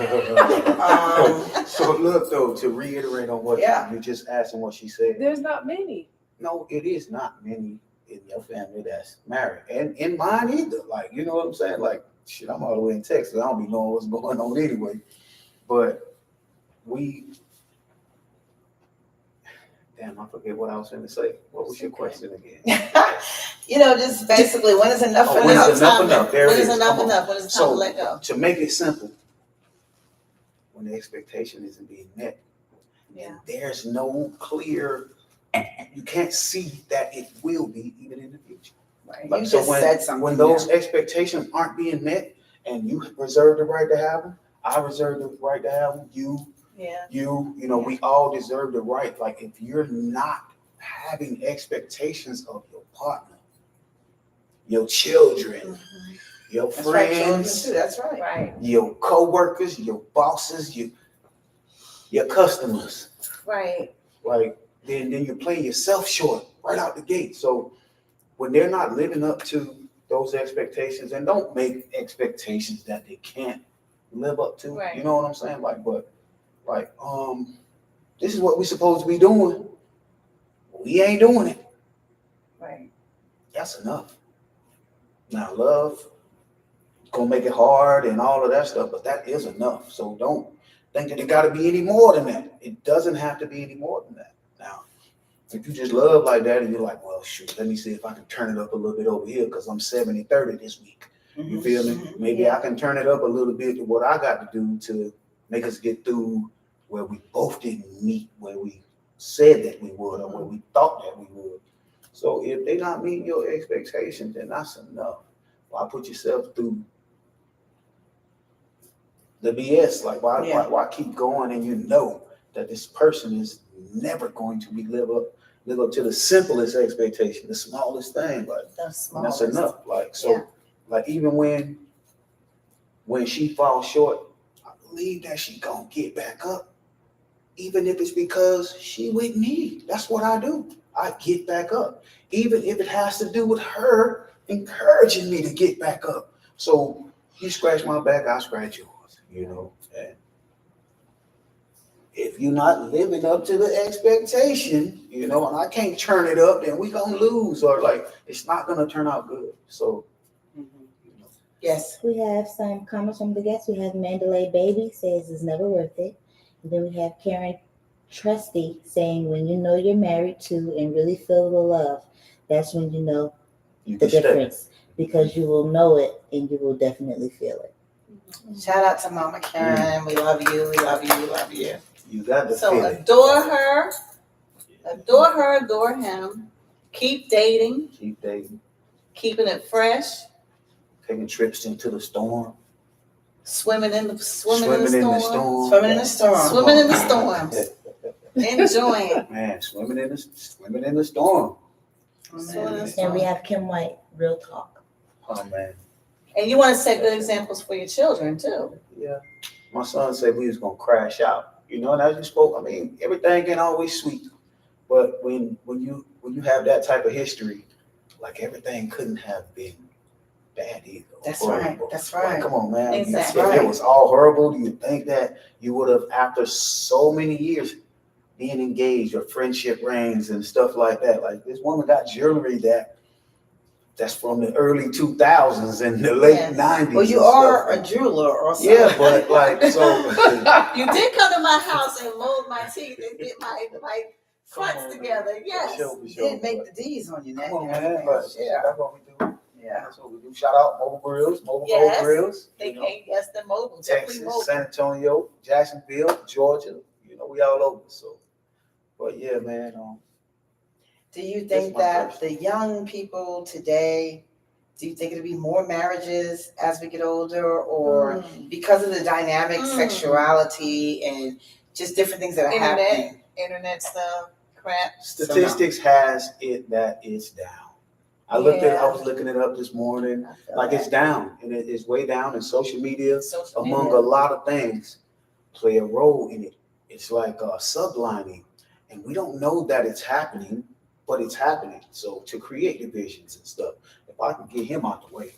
So look, though, to reiterate on what you just asked and what she said. There's not many. No, it is not many in your family that's married, and in mine either. Like, you know what I'm saying? Like, shit, I'm all the way in Texas. I don't be knowing what's going on anyway. But damn, I forget what I was going to say. What was your question again? Just basically, when is enough enough? When is enough enough? There When it is is. enough enough? When is it time to let go? To make it simple, when the expectation isn't being met, and there's no clear, you can't see that it will be even in the future. Right. Like, You so just when, said something. when those expectations aren't being met, and you reserve the right to have them, I reserve the right to have them. We all deserve the right. Like, if you're not having expectations of your partner, your children, your friends, That's right. your co-workers, your bosses, your customers, Right. like, then you're playing yourself short right out the gate. So when they're not living up to those expectations, and don't make expectations that they can't live up to, Right. you know what I'm saying? This is what we're supposed to be doing. We ain't doing it. Right. That's enough. Now, love gonna make it hard and all of that stuff, but that is enough. So don't think that it got to be any more than that. It doesn't have to be any more than that. Now, If you just love like that and you're like, well, shoot, let me see if I can turn it up a little bit over here because I'm 70-30 this week. You feel me? Maybe I can turn it up a little bit to what I got to do to make us get through where we both didn't meet, where we said that we would or where we thought that we would. So if they're not meeting your expectations, then that's enough. Why put yourself through the BS? Like, why keep going and you know that this person is never going to live up to the simplest expectation, the smallest thing. Like, that's enough. Like, so, like, even when she falls short, I believe that she gonna get back up. Even if it's because she with me. That's what I do. I get back up. Even if it has to do with her encouraging me to get back up. So you scratch my back, I scratch yours, you know. And if you're not living up to the expectation, you know, and I can't turn it up, then we gonna lose, or like it's not gonna turn out good. So you know. Yes. We have some comments from the guests. We have Mandalay Baby says it's never worth it. And then we have Karen Trusty saying when you know you're married to and really feel the love, that's when you know the difference, because you will know it and you will definitely feel it. Shout out to Mama Karen. We love you. We love you. We love you. You got to So feel it. adore him. Keep dating. Keep dating. Keeping it fresh. Taking trips into the storm. Swimming in the storm. Swimming in the storm. Enjoying it. Man, swimming in the storm. And we have Kim White, Real Talk. Oh man. And you want to set good examples for your children too. Yeah. My son said we was gonna crash out. You know, and as you spoke, I mean, everything ain't always sweet. But when you have that type of history, like everything couldn't have been bad either. That's right. That's right. Like, come on, man. Exactly. If it was all horrible, do you think that you would have, after so many years being engaged or friendship rings and stuff like that? Like this woman got jewelry that's from the early 2000s and the late 90s. Well, you are a jeweler or something. Yeah, but like, so. You did come to my house and mold my teeth and get my fronts together. Yes. You did make the D's on your neck. Come on, man. But Yeah. that's what we do. Yeah. That's what we do. Shout out Mobile Grills, Mobile Yes. Grills. They you know, came, yes, the mobile. Texas, Mobile. San Antonio, Jacksonville, Georgia. You know, we all over. So, but yeah, man. Do you think that the young people today, do you think it'll be more marriages as we get older, or because of the dynamic sexuality and just different things that are happening? Internet stuff, crap. Statistics has it that it's down. I was looking it up this morning. Like it's down, and it is way down. And social media, among a lot of things, play a role in it. It's like sublining, and we don't know that it's happening, but it's happening. So to create divisions and stuff, if I can get him out the way,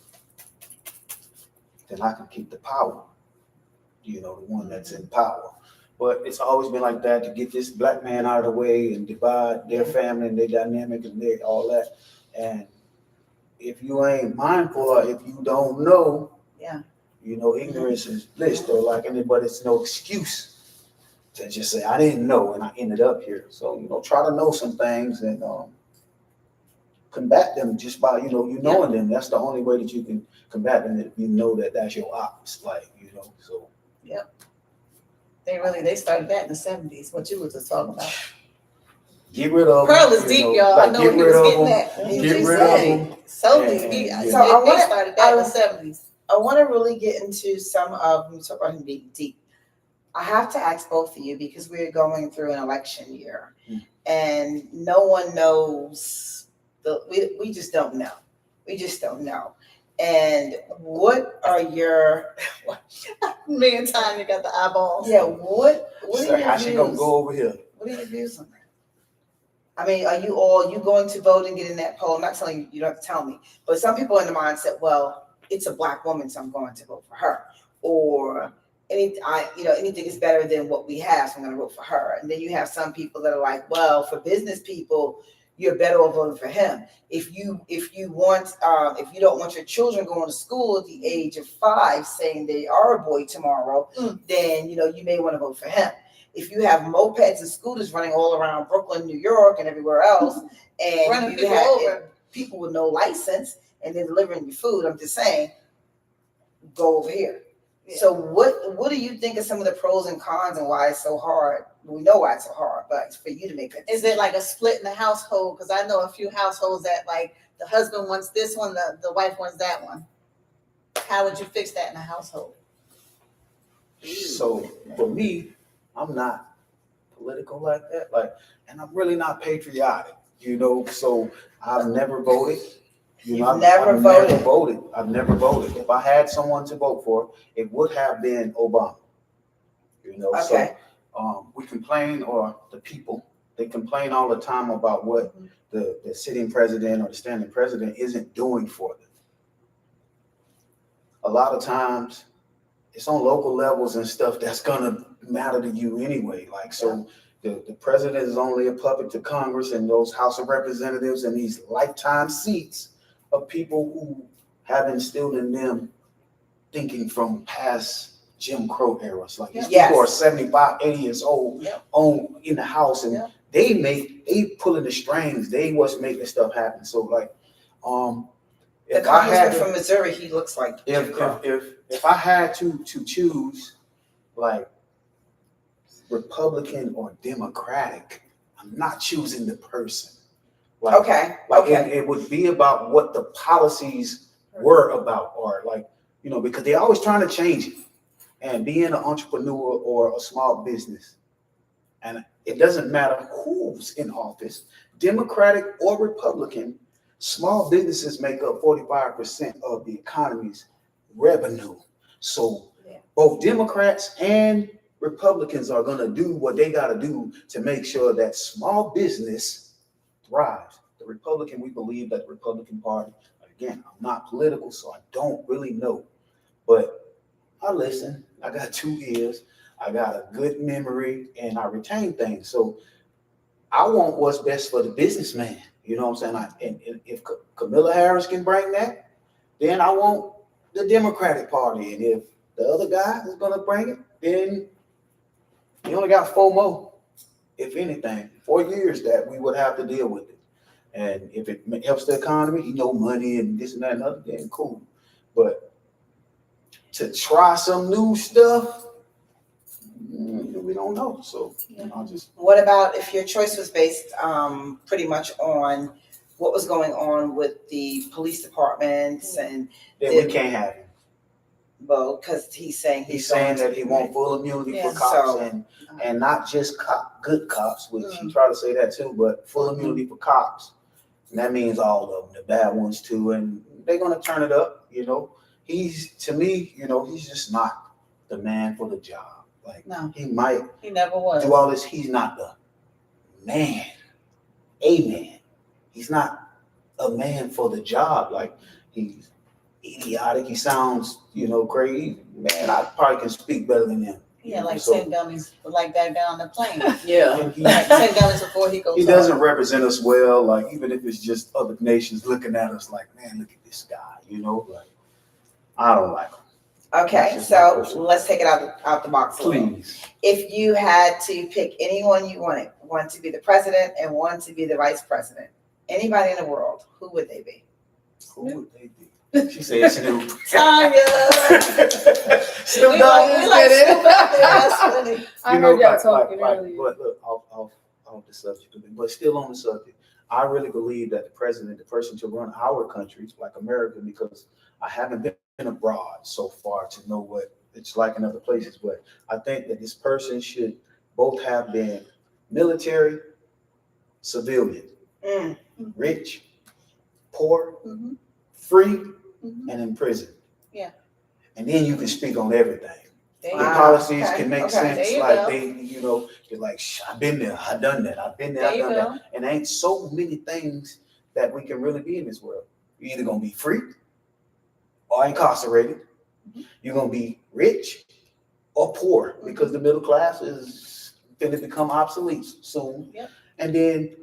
then I can keep the power. You know, the one that's in power. But it's always been like that, to get this black man out of the way and divide their family and their dynamic and their all that. And if you ain't mindful, or if you don't know, you know, ignorance is bliss, or like anybody, it's no excuse to just say, I didn't know and I ended up here. So, you know, try to know some things and combat them just by, knowing them. That's the only way that you can combat them, if you know that that's your ops, like, so. Yep. They started that in the 70s, what you were just talking about. Get rid of Pearl them. is deep, y'all. I know he was getting that. Get rid of them. So deep. They started that in the 70s. I want to really get into some of, when we talk about him being deep, I have to ask both of you, because we're going through an election year and no one knows, we just don't know. We just don't know. And what are your, me and Tanya got the eyeballs. Yeah, what are your how views? she gonna go over here? What are your views on that? I mean, are you going to vote and get in that poll? I'm not telling you, you don't have to tell me, but some people are in the mindset, well, it's a black woman, so I'm going to vote for her. Or anything is better than what we have, so I'm going to vote for her. And then you have some people that are like, well, for business people, you're better off voting for him. If you don't want your children going to school at the age of 5 saying they are a boy tomorrow, then you may want to vote for him. if you have mopeds and scooters running all around Brooklyn, New York, and everywhere else, and Running you people have over. people with no license and they're delivering you food, I'm just saying, go over here. Yeah. So what do you think are some of the pros and cons and why it's so hard? We know why it's so hard, but it's for you to make that Is it like a split in the household? Because I know a few households that like the husband wants this one, the wife wants that one. How would you fix that in a household? So for me, I'm not political like that. And I'm really not patriotic, so I've never voted. You've never voted? I've never voted. If I had someone to vote for, it would have been Obama. Okay. So we complain, or the people, they complain all the time about what the sitting president or the standing president isn't doing for them. A lot of times it's on local levels and stuff that's gonna matter to you anyway. The president is only a puppet to Congress and those House of Representatives and these lifetime seats of people who have instilled in them thinking from past Jim Crow eras. Like these people are 75, 80 years old in the House, and they pulling the strings. They what's making stuff happen. So the congressman from Missouri, he looks like if I had to choose like Republican or Democratic, I'm not choosing the person. It would be about what the policies were about, or because they're always trying to change it. And being an entrepreneur or a small business, and it doesn't matter who's in office, Democratic or Republican, small businesses make up 45% of the economy's revenue. So both Democrats and Republicans are going to do what they got to do to make sure that small business thrives. The Republican, we believe that the Republican Party, again, I'm not political, so I don't really know, but I listen. I got 2 ears. I got a good memory, and I retain things. So I want what's best for the businessman. You know what I'm saying? And if Kamala Harris can bring that, then I want the Democratic Party. And if the other guy is going to bring it, then you only got 4 more, if anything, 4 years that we would have to deal with it. And if it helps the economy, money and this and that and other, then cool. But to try some new stuff, we don't know. So What about if your choice was based pretty much on what was going on with the police departments and then we can't have him. Well, because he's saying that he wants full immunity for cops, and not just good cops, which he tried to say that too, but full immunity for cops. And that means all of them, the bad ones too, and they're gonna turn it up. He's just not the man for the job. He never was do all this. He's not the man, He's not a man for the job. He's idiotic. He sounds, crazy. Man, I probably can speak better than him. Yeah, 10 gummies like that guy on the plane. 10 gummies before he goes. He doesn't represent us well. Even if it's just other nations looking at us man, look at this guy. I don't like him. Okay, so let's take it out the box. Please. If you had to pick anyone you wanted, one to be the president and one to be the vice president, anybody in the world, who would they be? Who would they be? She said Snoop. Tanya. Snoop Dogg. I heard y'all talking earlier. But look, off the subject, but still on the subject, I really believe that the president, the person to run our country, like America, because I haven't been abroad so far to know what it's like in other places, but I think that this person should both have been military, civilian, rich, poor, free, and in prison. Yeah. And then you can speak on everything. The Wow. policies can make sense. There you go. You're like, I've been there, I've done that, I've been there, I've done that. And there ain't so many things that we can really be in this world. You're either gonna be free or incarcerated. You're gonna be rich or poor, because the middle class is going to become obsolete soon. Yep. And then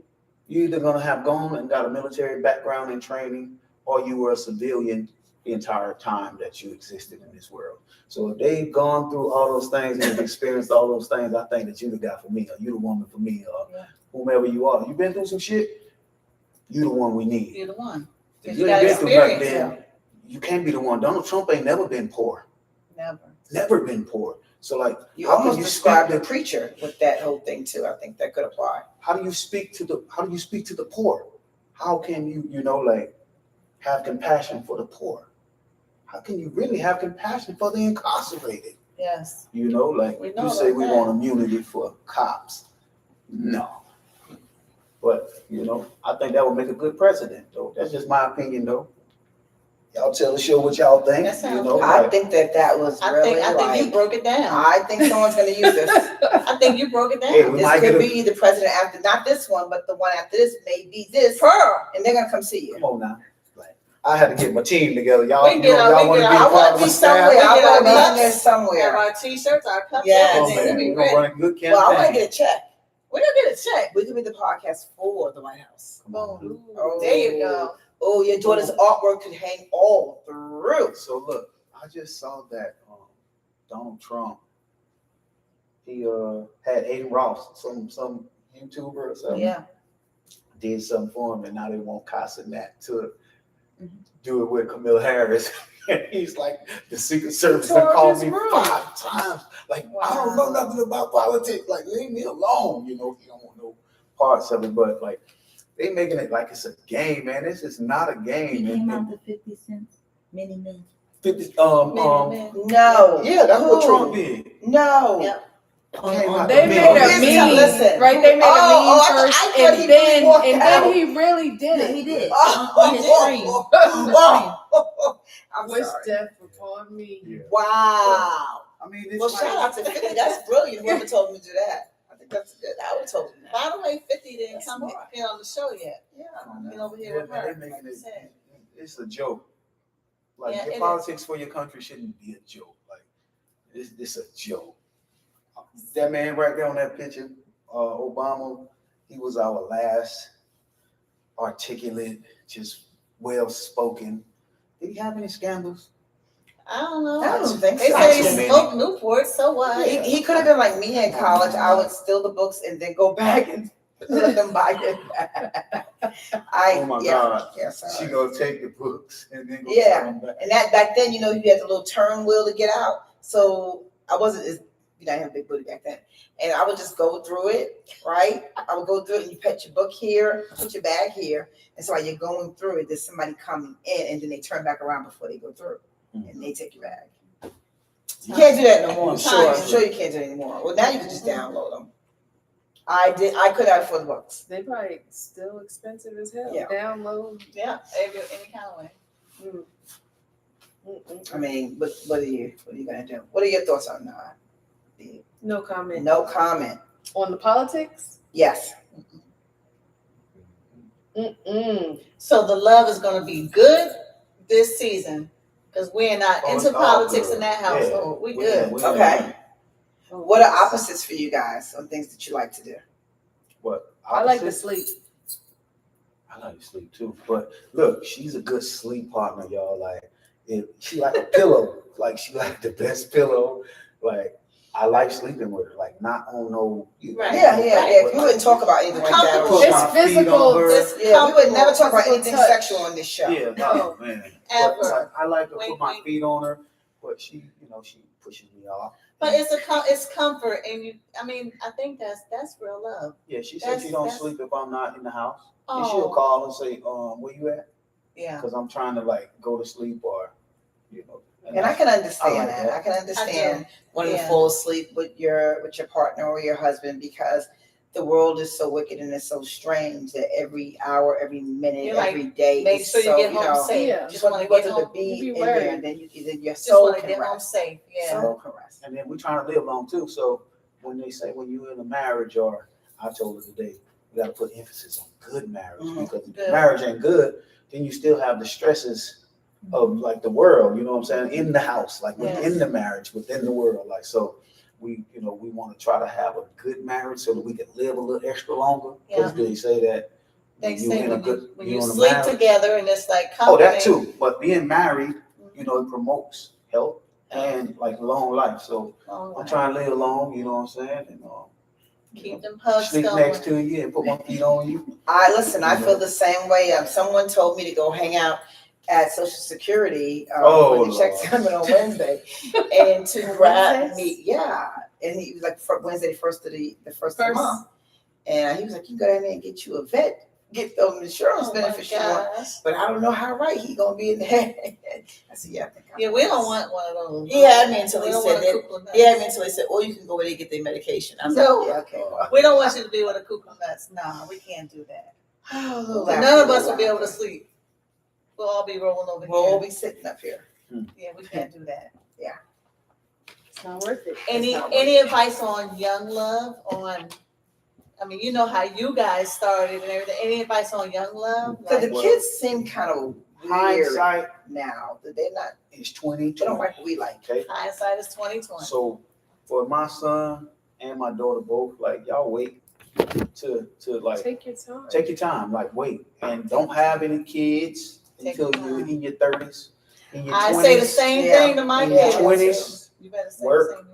you're either gonna have gone and got a military background and training, or you were a civilian the entire time that you existed in this world. So if they've gone through all those things and have experienced all those things, I think that you the guy for me, or you the woman for me, or whomever you are. You've been through some shit, you the one we need. You're the one. If You you got ain't been through nothing, experience. then you can't be the one. Donald Trump ain't never been poor. Never been poor. So like, You how can almost you described speak the preacher with that whole thing too. I think that could apply. how do you speak to the poor? How can you like have compassion for the poor? How can you really have compassion for the incarcerated? Yes. Like We know you say about we that. want immunity for cops. No. But I think that would make a good president though. That's just my opinion though. Y'all tell the show what y'all think. That sounds I think that was really I think you broke it down. I think someone's going to use this. I think you broke it down. Hey, we This might could get be the president after, not this one, but the one after this may be this. Pearl. And they're going to come see you. Come on now. Like, I had to get my team together. Y'all, We get our- y'all we want to get be our- a I part wanna of be my somewhere. staff? I get want to our be in cups. there Have somewhere. our t-shirts, our cups, Yes. Oh, everything. man, We we're ready. gonna run a good campaign. Well, I want to get a check. We're gonna get a check. We could be the podcast for the White House. Boom. Oh. There you go. Oh, your daughter's artwork could hang all through. So look, I just saw that Donald Trump, he had Aiden Ross, some YouTuber or something, Yeah. did something for him, and now they want Casa Nat to do it with Camilla Harris. He's like, the Secret Service tore have called his me room. 5 times. Like, I don't know nothing about politics. Like, leave me alone. You don't want no parts of it. But like, they making it like it's a game, man. This is not a game. He man. came out to 50 cents. Many men. 50, No. yeah, that's what Who? Trump did. No. Yep. Came out They the made a middle. Listen, meme, listen. right? They made Oh, a meme I first, thought and he then really walked out. he really did Yeah, it. he did. Oh, On his screen. I'm Wish sorry. death upon me. Yeah. Wow. I mean, it's Well, like, shout out to 50. That's brilliant. Whoever told me to do that. I think that's good. I would have told him that. By the way, 50 didn't That's come smart. here on the show yet. Yeah. Been over here yeah, with man, her. they making Like you it. said. It's a joke. Like Yeah, your it politics for your country shouldn't be a joke. Like it's a joke. That man right there on that picture, Obama, he was our last articulate, just well spoken. Did he have any scandals? I don't know. I don't think They so. say Too he many. smoked Newport, so what? He could have been like me in college. I would steal the books and then go back and let them buy it back. Oh my God. Yeah, She sorry. gonna take the books and then go Yeah. sell them back. And that back then, you had the little turn wheel to get out. So I wasn't as, I didn't have a big booty back then. And I would just go through it, right? I would go through it and you put your book here, put your bag here. And so while you're going through it, there's somebody coming in and then they turn back around before they go through and they take your bag. You can't do that no more. I'm sure you can't do it anymore. Well, now you can just download them. I could have for the books. They probably still expensive as hell. Yeah. Download. Yeah, any kind of way. I mean, what are you gonna do? What are your thoughts on that? No comment. No comment. On the politics? Yes. So the love is going to be good this season because we're not Oh, into it's all politics good. in that Yeah. household. We good. Okay. What are opposites for you guys on things that you like to do? What? I like to opposite? sleep. I like to sleep too. But look, she's a good sleep partner, y'all. Like, she like a pillow. Like, she like the best pillow. Like, I like sleeping with her. Like, not on no. Right. Yeah. We wouldn't talk about anything like that. Comfortable. Put It's my feet physical. on her. It's Yeah, we would never talk about Physical anything touch. sexual on this show. Yeah, no, man. Ever. But, like, I like to Wink, put my wink. feet on her, but she pushes me off. But it's comfort, and I think that's real love. Yeah, she said That's- she don't that's- sleep if I'm not in the house. Oh, And she'll call and say, where you at? yeah. Because I'm trying to like go to sleep or, And I can understand I like that. that. I can understand wanting to Yeah. fall asleep with your partner or your husband because the world is so wicked and it's so strange that every hour, every minute, You're like, every day Make is sure you so, get home safe. Yeah. Just want to want get to home. be you be in there, worried. and then your Just soul want to can get home rest. safe. Yeah. Soul can rest. And then we're trying to live long too. So when they say when you're in a marriage, or I told her today, we got to put emphasis on good marriage because if Good. marriage ain't good, then you still have the stresses of like the world. You know what I'm saying? In the house, like within the marriage, within the world. Like so, we want to try to have a good marriage so that we can live a little extra longer. Because they say that They when you say in a good when you you in a sleep marriage- together and it's like Oh, comforting. that too. But being married, you know, it promotes health and like long life. So I'm trying to live long, you know what I'm saying? And Keep them hugs sleep going. next to you and put my feet on you. I feel the same way. Someone told me to go hang out at Social Security when the checks coming on Wednesday, and to grab me. Yeah, and he was like for Wednesday, the first of the month, and he was like, "You go down there and get you a vet, get those insurance benefits you want." But I don't know how right he gonna be in there. I said, "Yeah, I think we don't want one of those. He had me until he said that. He had me until he said, "Or you can go where they get their medication." I was like, "Yeah, okay." Well, we don't want you to be with a cuckoo nuts. No, we can't do that. None of us will be able to sleep. We'll all be rolling over here. We'll all be sitting up here. Yeah, we can't do that. Yeah. It's not worth it. Any advice on young love? I mean, you know how you guys started and everything. Any advice on young love? Because the kids seem kind of weird now. They're not. It's 20. They don't like what we like. Okay. Hindsight is 20/20. So for my son and my daughter both, like y'all wait to like take your time. Take your time, like wait, and don't have any kids until you're in your 30s. In your 20s, I say the same thing to my kids. In your 20s, you better say work. the same.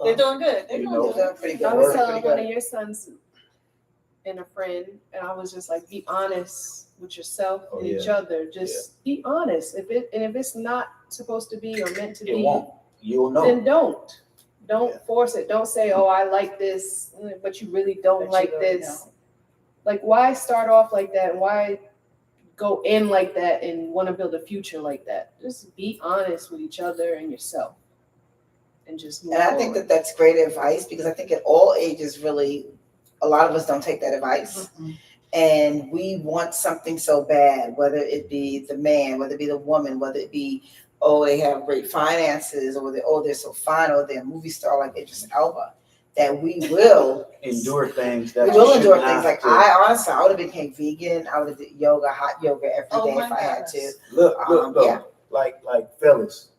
They're doing good. They're doing pretty good. I was telling one of your sons and a friend, and I was just like, be honest with yourself and each other. Just be honest. If it's not supposed to be or meant to be, you'll know. Then don't force it. Don't say, oh, I like this, but you really don't like this. Like, why start off like that? Why go in like that and want to build a future like that? Just be honest with each other and yourself, and just move forward. I think that's great advice, because I think at all ages, really, a lot of us don't take that advice. Mm-hmm. And we want something so bad, whether it be the man, whether it be the woman, whether it be, oh, they have great finances, or they're so fine, or they're a movie star like Idris Elba, that we will endure things. We will endure things. Like I honestly, I would have became vegan. I would have did yoga, hot yoga every day if I had to. Look, like fellas,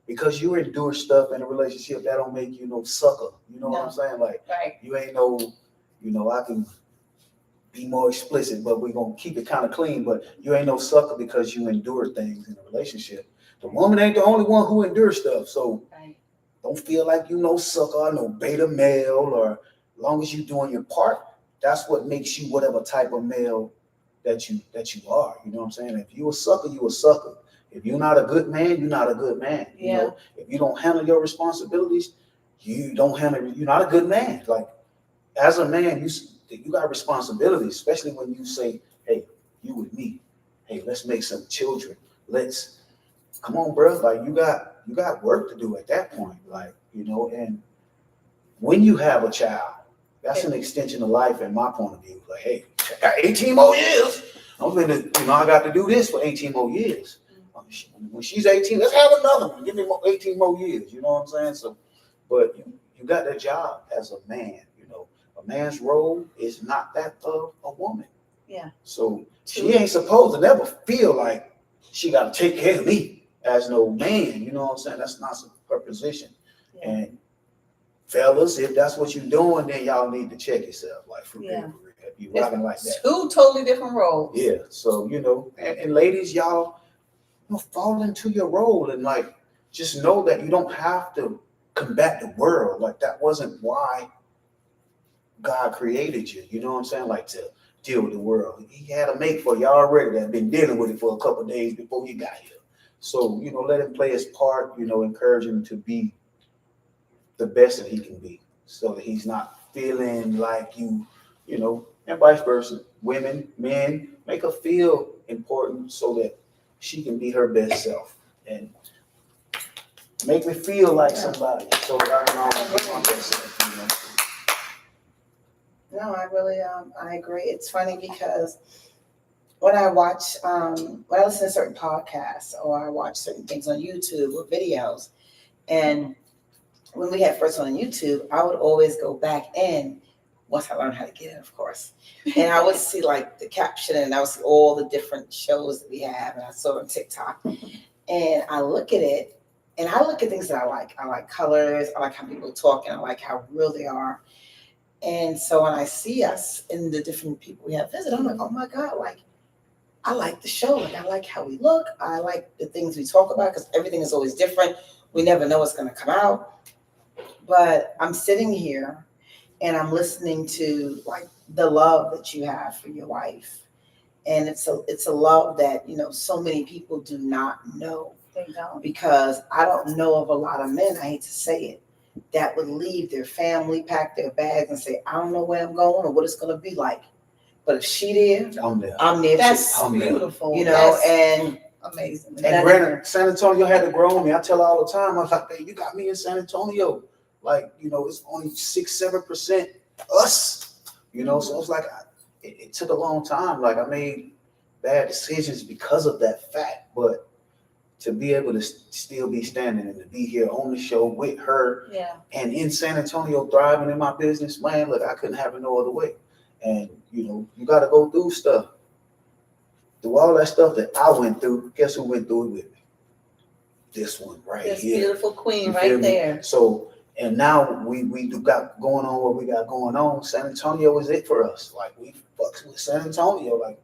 because you endure stuff in a relationship, that don't make you no sucker. You know what I'm saying? Like you ain't no, I can be more explicit, but we're gonna keep it kind of clean. But you ain't no sucker because you endure things in a relationship. The woman ain't the only one who endures stuff. So don't feel like you no sucker, no beta male, or as long as you doing your part, that's what makes you whatever type of male that you are. You know what I'm saying? If you a sucker, you a sucker. If you're not a good man, you're not a good man. You know, if you don't handle your responsibilities, you're not a good man. Like as a man, you got responsibilities, especially when you say, hey, you with me. Hey, let's make some children. Come on, bro. Like you got work to do at that point. Like, and when you have a child, that's an extension of life in my point of view. Like, hey, I got 18 more years. I got to do this for 18 more years. When she's 18, let's have another one. Give me 18 more years. You know what I'm saying? So, but you got that job as a man. A man's role is not that of a woman. Yeah. So she ain't supposed to never feel like she got to take care of me as no man. You know what I'm saying? That's not her position. Yeah. And fellas, if that's what you're doing, then y'all need to check yourself. Like for real. If you rocking like that. Two totally different roles. Yeah. So, and ladies, y'all fall into your role and like just know that you don't have to combat the world. Like that wasn't why God created you. You know what I'm saying? Like to deal with the world. He had a mate for you already that been dealing with it for a couple of days before you got here. So, let him play his part, encourage him to be the best that he can be so that he's not feeling like you, and vice versa. Women, men, make her feel important so that she can be her best self and make me feel like somebody so that I can always be my best self, No, I really, I agree. It's funny because when I listen to certain podcasts or I watch certain things on YouTube or videos, and when we had first on YouTube, I would always go back in once I learned how to get in, of course. And I would see like the caption and I would see all the different shows that we have, and I saw on TikTok. And I look at it and I look at things that I like. I like colors, I like how people talk, and I like how real they are. And so when I see us and the different people we have visit, I'm like, oh my God, like I like the show. Like, I like how we look. I like the things we talk about because everything is always different. We never know what's going to come out. But I'm sitting here and I'm listening to like the love that you have for your wife. And it's a love that, so many people do not know. They don't. Because I don't know of a lot of men, I hate to say it, that would leave their family, pack their bags and say, I don't know where I'm going or what it's going to be like. But if she there, I'm there. That's too. beautiful. And amazing. And granted, San Antonio had to grow me. I tell her all the time, I was like, hey, you got me in San Antonio. Like, it's only 6-7% us, so it's like, it took a long time. Like, I made bad decisions because of that fact, but to be able to still be standing and to be here on the show with her and in San Antonio thriving in my business, man, look, I couldn't have it no other way. And, you got to go through stuff. Through all that stuff that I went through, guess who went through it with me? This one right this here. Beautiful queen You right feel me? there. So, and now we do got going on what we got going on. San Antonio is it for us. Like, we fucks with San Antonio. Like,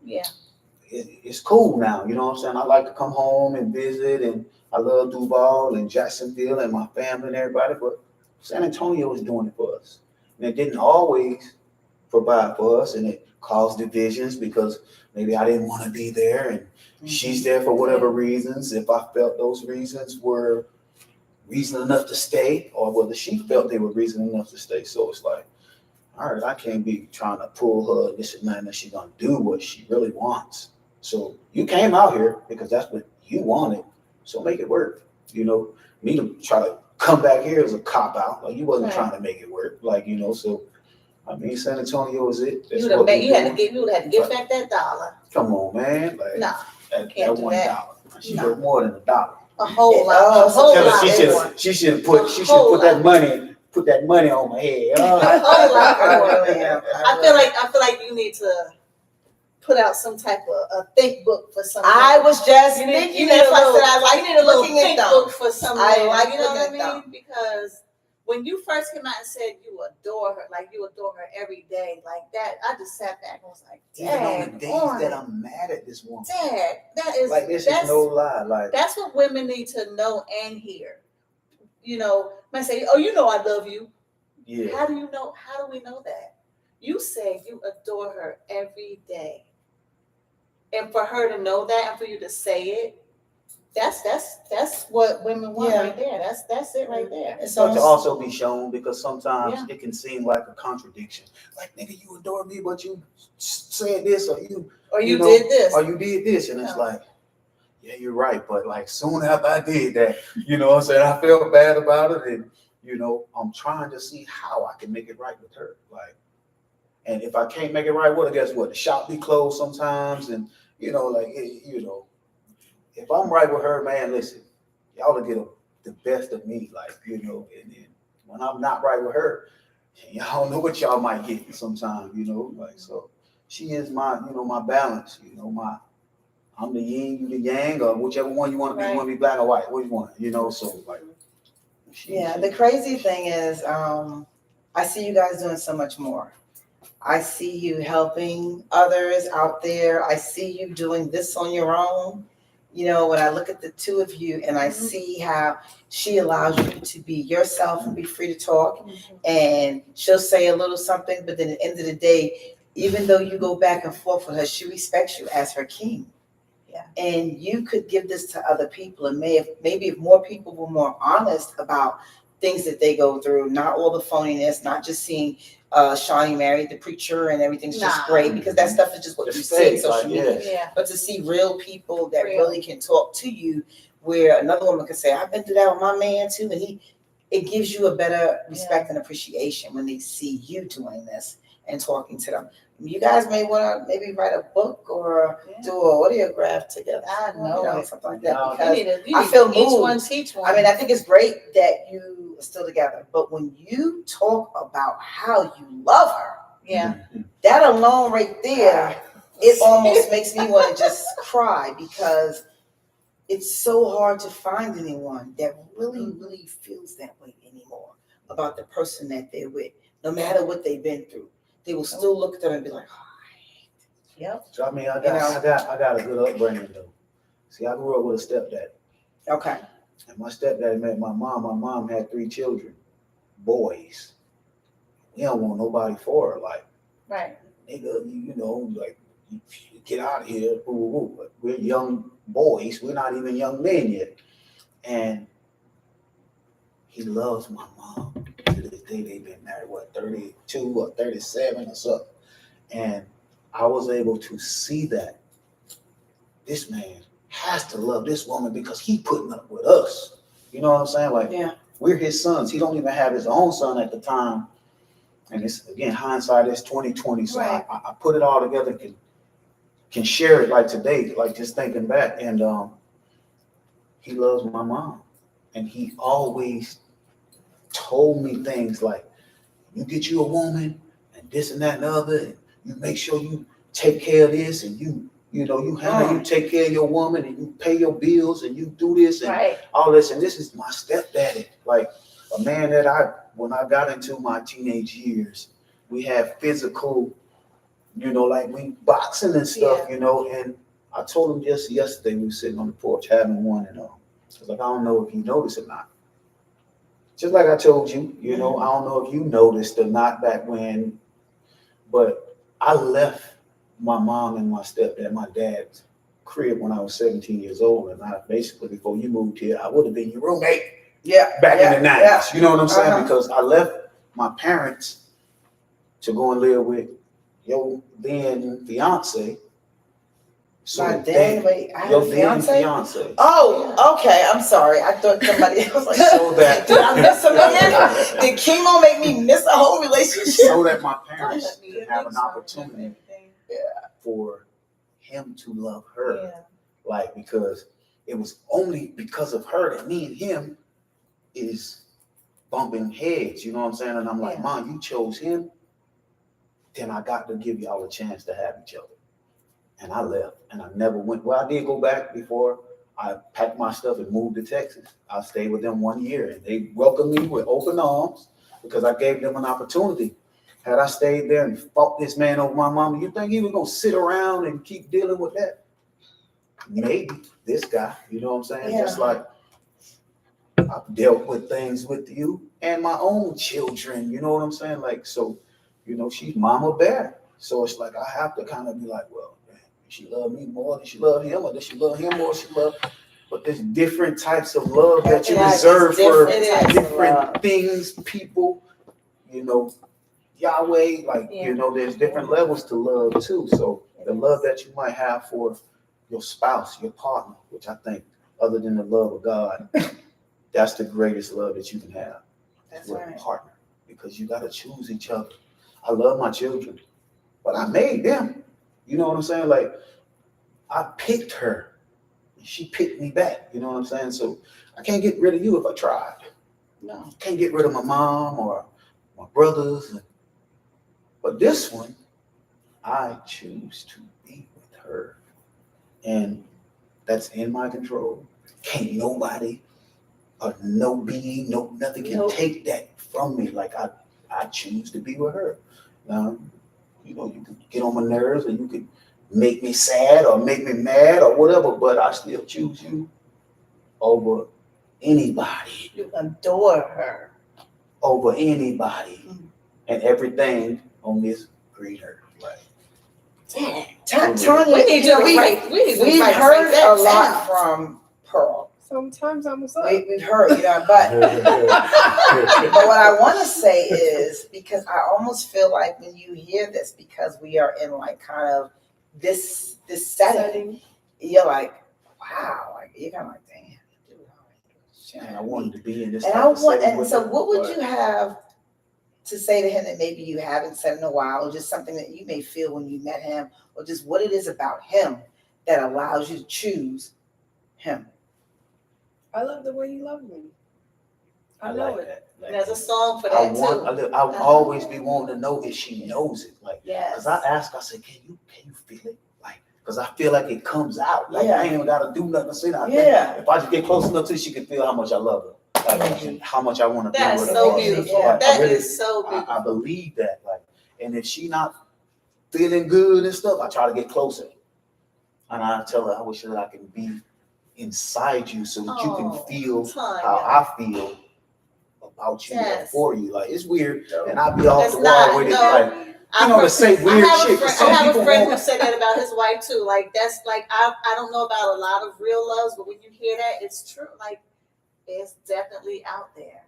it's cool now. You know what I'm saying? I like to come home and visit, and I love Duval and Jacksonville and my family and everybody, but San Antonio is doing it for us. And it didn't always provide for us, and it caused divisions because maybe I didn't want to be there, and she's there for whatever reasons. If I felt those reasons were reason enough to stay, or whether she felt they were reason enough to stay. So it's like, all right, I can't be trying to pull her this and that, and she's gonna do what she really wants. So you came out here because that's what you wanted. So make it work. Me to try to come back here is a cop out. Like, you wasn't trying to make it work. Like, so I mean, San Antonio is it. You would have to give back that $1. Come on, man. Like, No, that $1. She worth more than $1. A whole lot. A whole lot. She should put that money on my head. A whole lot more. I feel like you need to put out some type of a think book for something. I was just thinking that's why I said I like you need a little looking at think them. book for something. I like you know what I looking at mean? Because when you first came out and said you adore her, like you adore her every day, like that, I just sat back and was like, even on the days that I'm mad at this woman. Dad, that is is no lie. Like, that's what women need to know and hear. Might say, oh, I love you. Yeah. How do you know? How do we know that? You say you adore her every day. And for her to know that and for you to say it, that's what women want right there. That's it right there. It's to also be shown, because sometimes it can seem like a contradiction. Like, nigga, you adore me, but you said this, or you did this, or you did this, and it's like, yeah, you're right. But like, soon after I did that, what I'm saying, I felt bad about it, and I'm trying to see how I can make it right with her. Like, and if I can't make it right, well, guess what? The shop be closed sometimes, and if I'm right with her, man, listen, y'all will get the best of me, like, and then when I'm not right with her, y'all don't know what y'all might get sometimes, like, so she is my, my balance, I'm the yin, you the yang, or whichever one you want to be. You want to be black or white, what you want, so like. The crazy thing is, I see you guys doing so much more. I see you helping others out there. I see you doing this on your own. When I look at the two of you and I see how she allows you to be yourself and be free to talk, and she'll say a little something, but then at the end of the day, even though you go back and forth with her, she respects you as her king. Yeah. And you could give this to other people, and maybe if more people were more honest about things that they go through, not all the phoniness, not just seeing Shawnee married the preacher and everything's just great, because that stuff is just what you see on social media. Yeah. But to see real people that really can talk to you, where another woman can say, I've been through that with my man too, and it gives you a better respect and appreciation when they see you doing this and talking to them. You guys may want to maybe write a book or do an audiograph together. I know, something like that. Because I feel moved. Each one teach one. I mean, I think it's great that you are still together, but when you talk about how you love her, that alone right there, it almost makes me want to just cry, because it's so hard to find anyone that really, really feels that way anymore about the person that they're with. No matter what they've been through, they will still look at them and be like, Yep. So I mean, I got a good upbringing though. See, I grew up with a stepdad. Okay. And my stepdad met my mom. My mom had 3 children, boys. We don't want nobody for her. Like, Right. nigga, you know, like, you get out of here. Ooh, ooh. But we're young boys. We're not even young men yet. And he loves my mom. To this day, they've been married, 32 or 37 or something. And I was able to see that this man has to love this woman because he putting up with us. You know what I'm saying? Like, Yeah. we're his sons. He don't even have his own son at the time. And it's, again, hindsight is 2020. So Right. I put it all together, can share it like today, like just thinking back. And he loves my mom. And he always told me things like, you get you a woman and this and that and the other, and you make sure you take care of this, and you take care of your woman, and you pay your bills, and you do this and Right. all this. And this is my stepdaddy, like a man that when I got into my teenage years, we had physical, like we boxing and stuff, and I told him just yesterday, we were sitting on the porch having one, and I was like, I don't know if you noticed or not. Just like I told you, I don't know if you noticed or not back when, but I left my mom and my stepdad, my dad's crib when I was 17 years old. And I basically, before you moved here, I would have been your roommate back in the 90s. Yeah. You know what I'm saying? Because I left my parents to go and live with your then fiance. So My dad, wait, I your have a then fiance? fiance. Oh, okay. I'm sorry. I thought somebody else was like, So that did I miss something? Did chemo make me miss a whole relationship? So that my parents could have an opportunity for him to love her. Yeah. Like, because it was only because of her that me and him is bumping heads, you know what I'm saying? And I'm like, Mom, you chose him, then I got to give y'all a chance to have each other. And I left, and I never went. Well, I did go back before I packed my stuff and moved to Texas. I stayed with them 1 year, and they welcomed me with open arms because I gave them an opportunity. Had I stayed there and fought this man over my mama, you think he was gonna sit around and keep dealing with that? Maybe this guy, you know what I'm saying? Yeah. Just like I've dealt with things with you and my own children, you know what I'm saying? Like, so, she's mama bear. So it's like I have to kind of be like, well, she love me more than she love him, or does she love him more than she love? But there's different types of love that you reserve for different things, people, Yahweh, like, there's different levels to love too. So the love that you might have for your spouse, your partner, which I think, other than the love of God, that's the greatest love that you can have. That's with right. a partner, because you got to choose each other. I love my children, but I made them. You know what I'm saying? Like, I picked her. She picked me back. You know what I'm saying? So I can't get rid of you if I tried. No. I can't get rid of my mom or my brothers. But this one, I choose to be with her. And that's in my control. Can't nobody or no being, nothing can take that from me. Like, I choose to be with her. You can get on my nerves, and you can make me sad or make me mad or whatever, but I still choose you over anybody. You adore her. Over anybody and everything on this green earth. Like, Tanya, we've heard a lot from Pearl. Sometimes I'm sorry. We've heard, but what I want to say is, because I almost feel like when you hear this, because we are in like kind of this setting, you're like, wow, like you're kind of like, damn. And I wanted to be in this. And so what would you have to say to him that maybe you haven't said in a while, or just something that you may feel when you met him, or just what it is about him that allows you to choose him? I love the way you love me. I know like it. that. Like, There's a song for that too. I'll always be wanting to know if she knows it. Like, Yes. because I ask, I say, can you feel it? Like, because I feel like it comes out. Like, I ain't even got to do nothing to say that. If I just get close enough to her, she can feel how much I love her. Like, and how much I want to be with her. That's so beautiful. Yeah. That is so beautiful. I believe that. Like, and if she not feeling good and stuff, I try to get closer. And I tell her, I wish that I can be inside you so that you can feel how I feel about you and for you. Like, it's weird. And I be off the wall with it. Like, you know, to say weird shit. I have a friend who said that about his wife too. Like, that's like, I don't know about a lot of real loves, but when you hear that, it's true. Like, it's definitely out there.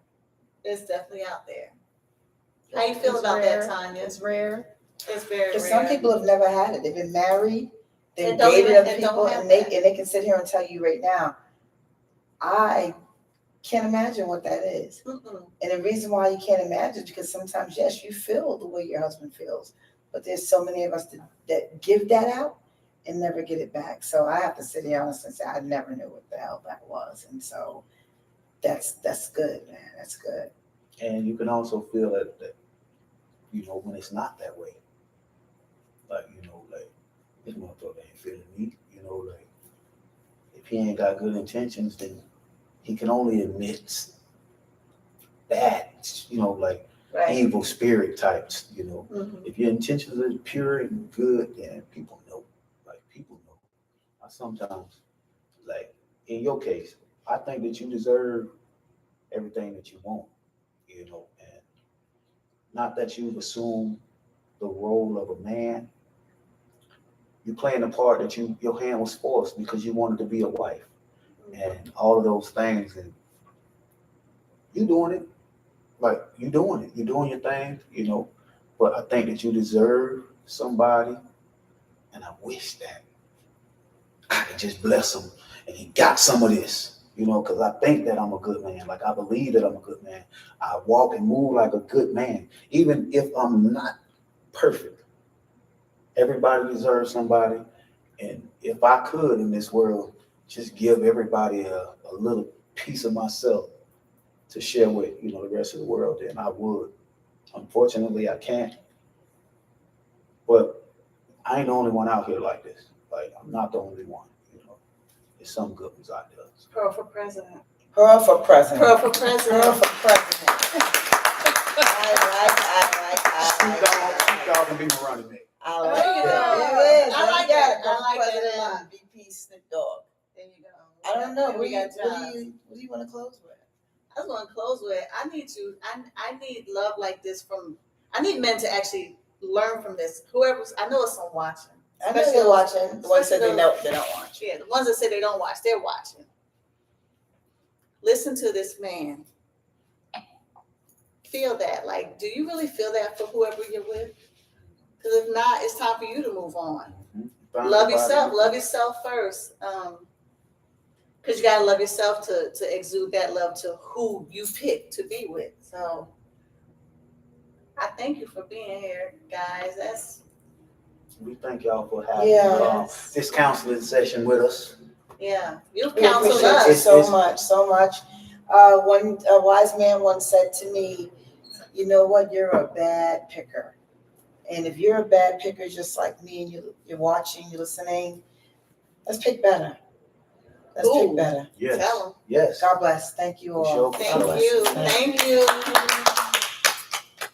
It's definitely out there. How you feel about that, Tanya? It's rare. It's very rare. Because some people have never had it. They've been married, they've dated other people, and they can sit here and tell you right now, I can't imagine what that is. And the reason why you can't imagine is because sometimes, yes, you feel the way your husband feels, but there's so many of us that give that out and never get it back. So I have to sit here honestly and say I never knew what the hell that was. And so that's good, man. That's good. And you can also feel that you know, when it's not that way. Like, you know, like, this motherfucker ain't feeling me. You know, like, if he ain't got good intentions, then he can only admit bad, you know, like evil spirit types, you know. If your intentions are pure and good, then people know. Like, people know. I sometimes, like, in your case, I think that you deserve everything that you want, you know, and not that you've assumed the role of a man. You playing the part that your hand was forced because you wanted to be a wife, and all of those things, and you doing it, like, you doing it, you're doing your thing, you know. But I think that you deserve somebody, and I wish that I could just bless him and he got some of this, you know, because I think that I'm a good man. Like, I believe that I'm a good man. I walk and move like a good man, even if I'm not perfect. Everybody deserves somebody, and if I could in this world just give everybody a little piece of myself to share with, you know, the rest of the world, then I would. Unfortunately, I can't. But I ain't the only one out here like this. Like, I'm not the only one, you know. There's some good ones out there. Pearl for president. Pearl for president. Pearl for president. Pearl for president. I Y'all can be my running mate. I like There you that. go. It is. I like that. I like President that. line, VP Snoop Dogg. There you go. I don't know. We got What do you want to close with? I was going to close with, I need love like this I need men to actually learn from this. I know it's some watching. I know they're watching. The ones that they don't watch. Yeah, the ones that say they don't watch, they're watching. Listen to this man. Feel that. Like, do you really feel that for whoever you're with? Because if not, it's time for you to move on. Love yourself. Love yourself first. Because you got to love yourself to exude that love to who you pick to be with. So I thank you for being here, guys. We thank y'all for having this counseling session with us. Yeah, you We counsel appreciate us. you so much. One wise man once said to me, you know what, you're a bad picker. And if you're a bad picker just like me and you're watching, you're listening, let's pick better. Let's pick better. Yes. Tell 'em. Yes. God bless. Thank you all. Thank you. Thank you.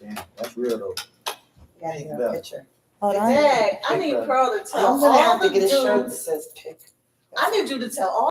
Damn, that's real though. Gotta get a picture. Hold on. Dang, I need Pearl to tell I'm gonna all have to the get a shirt that dudes. says pick. I need you to tell all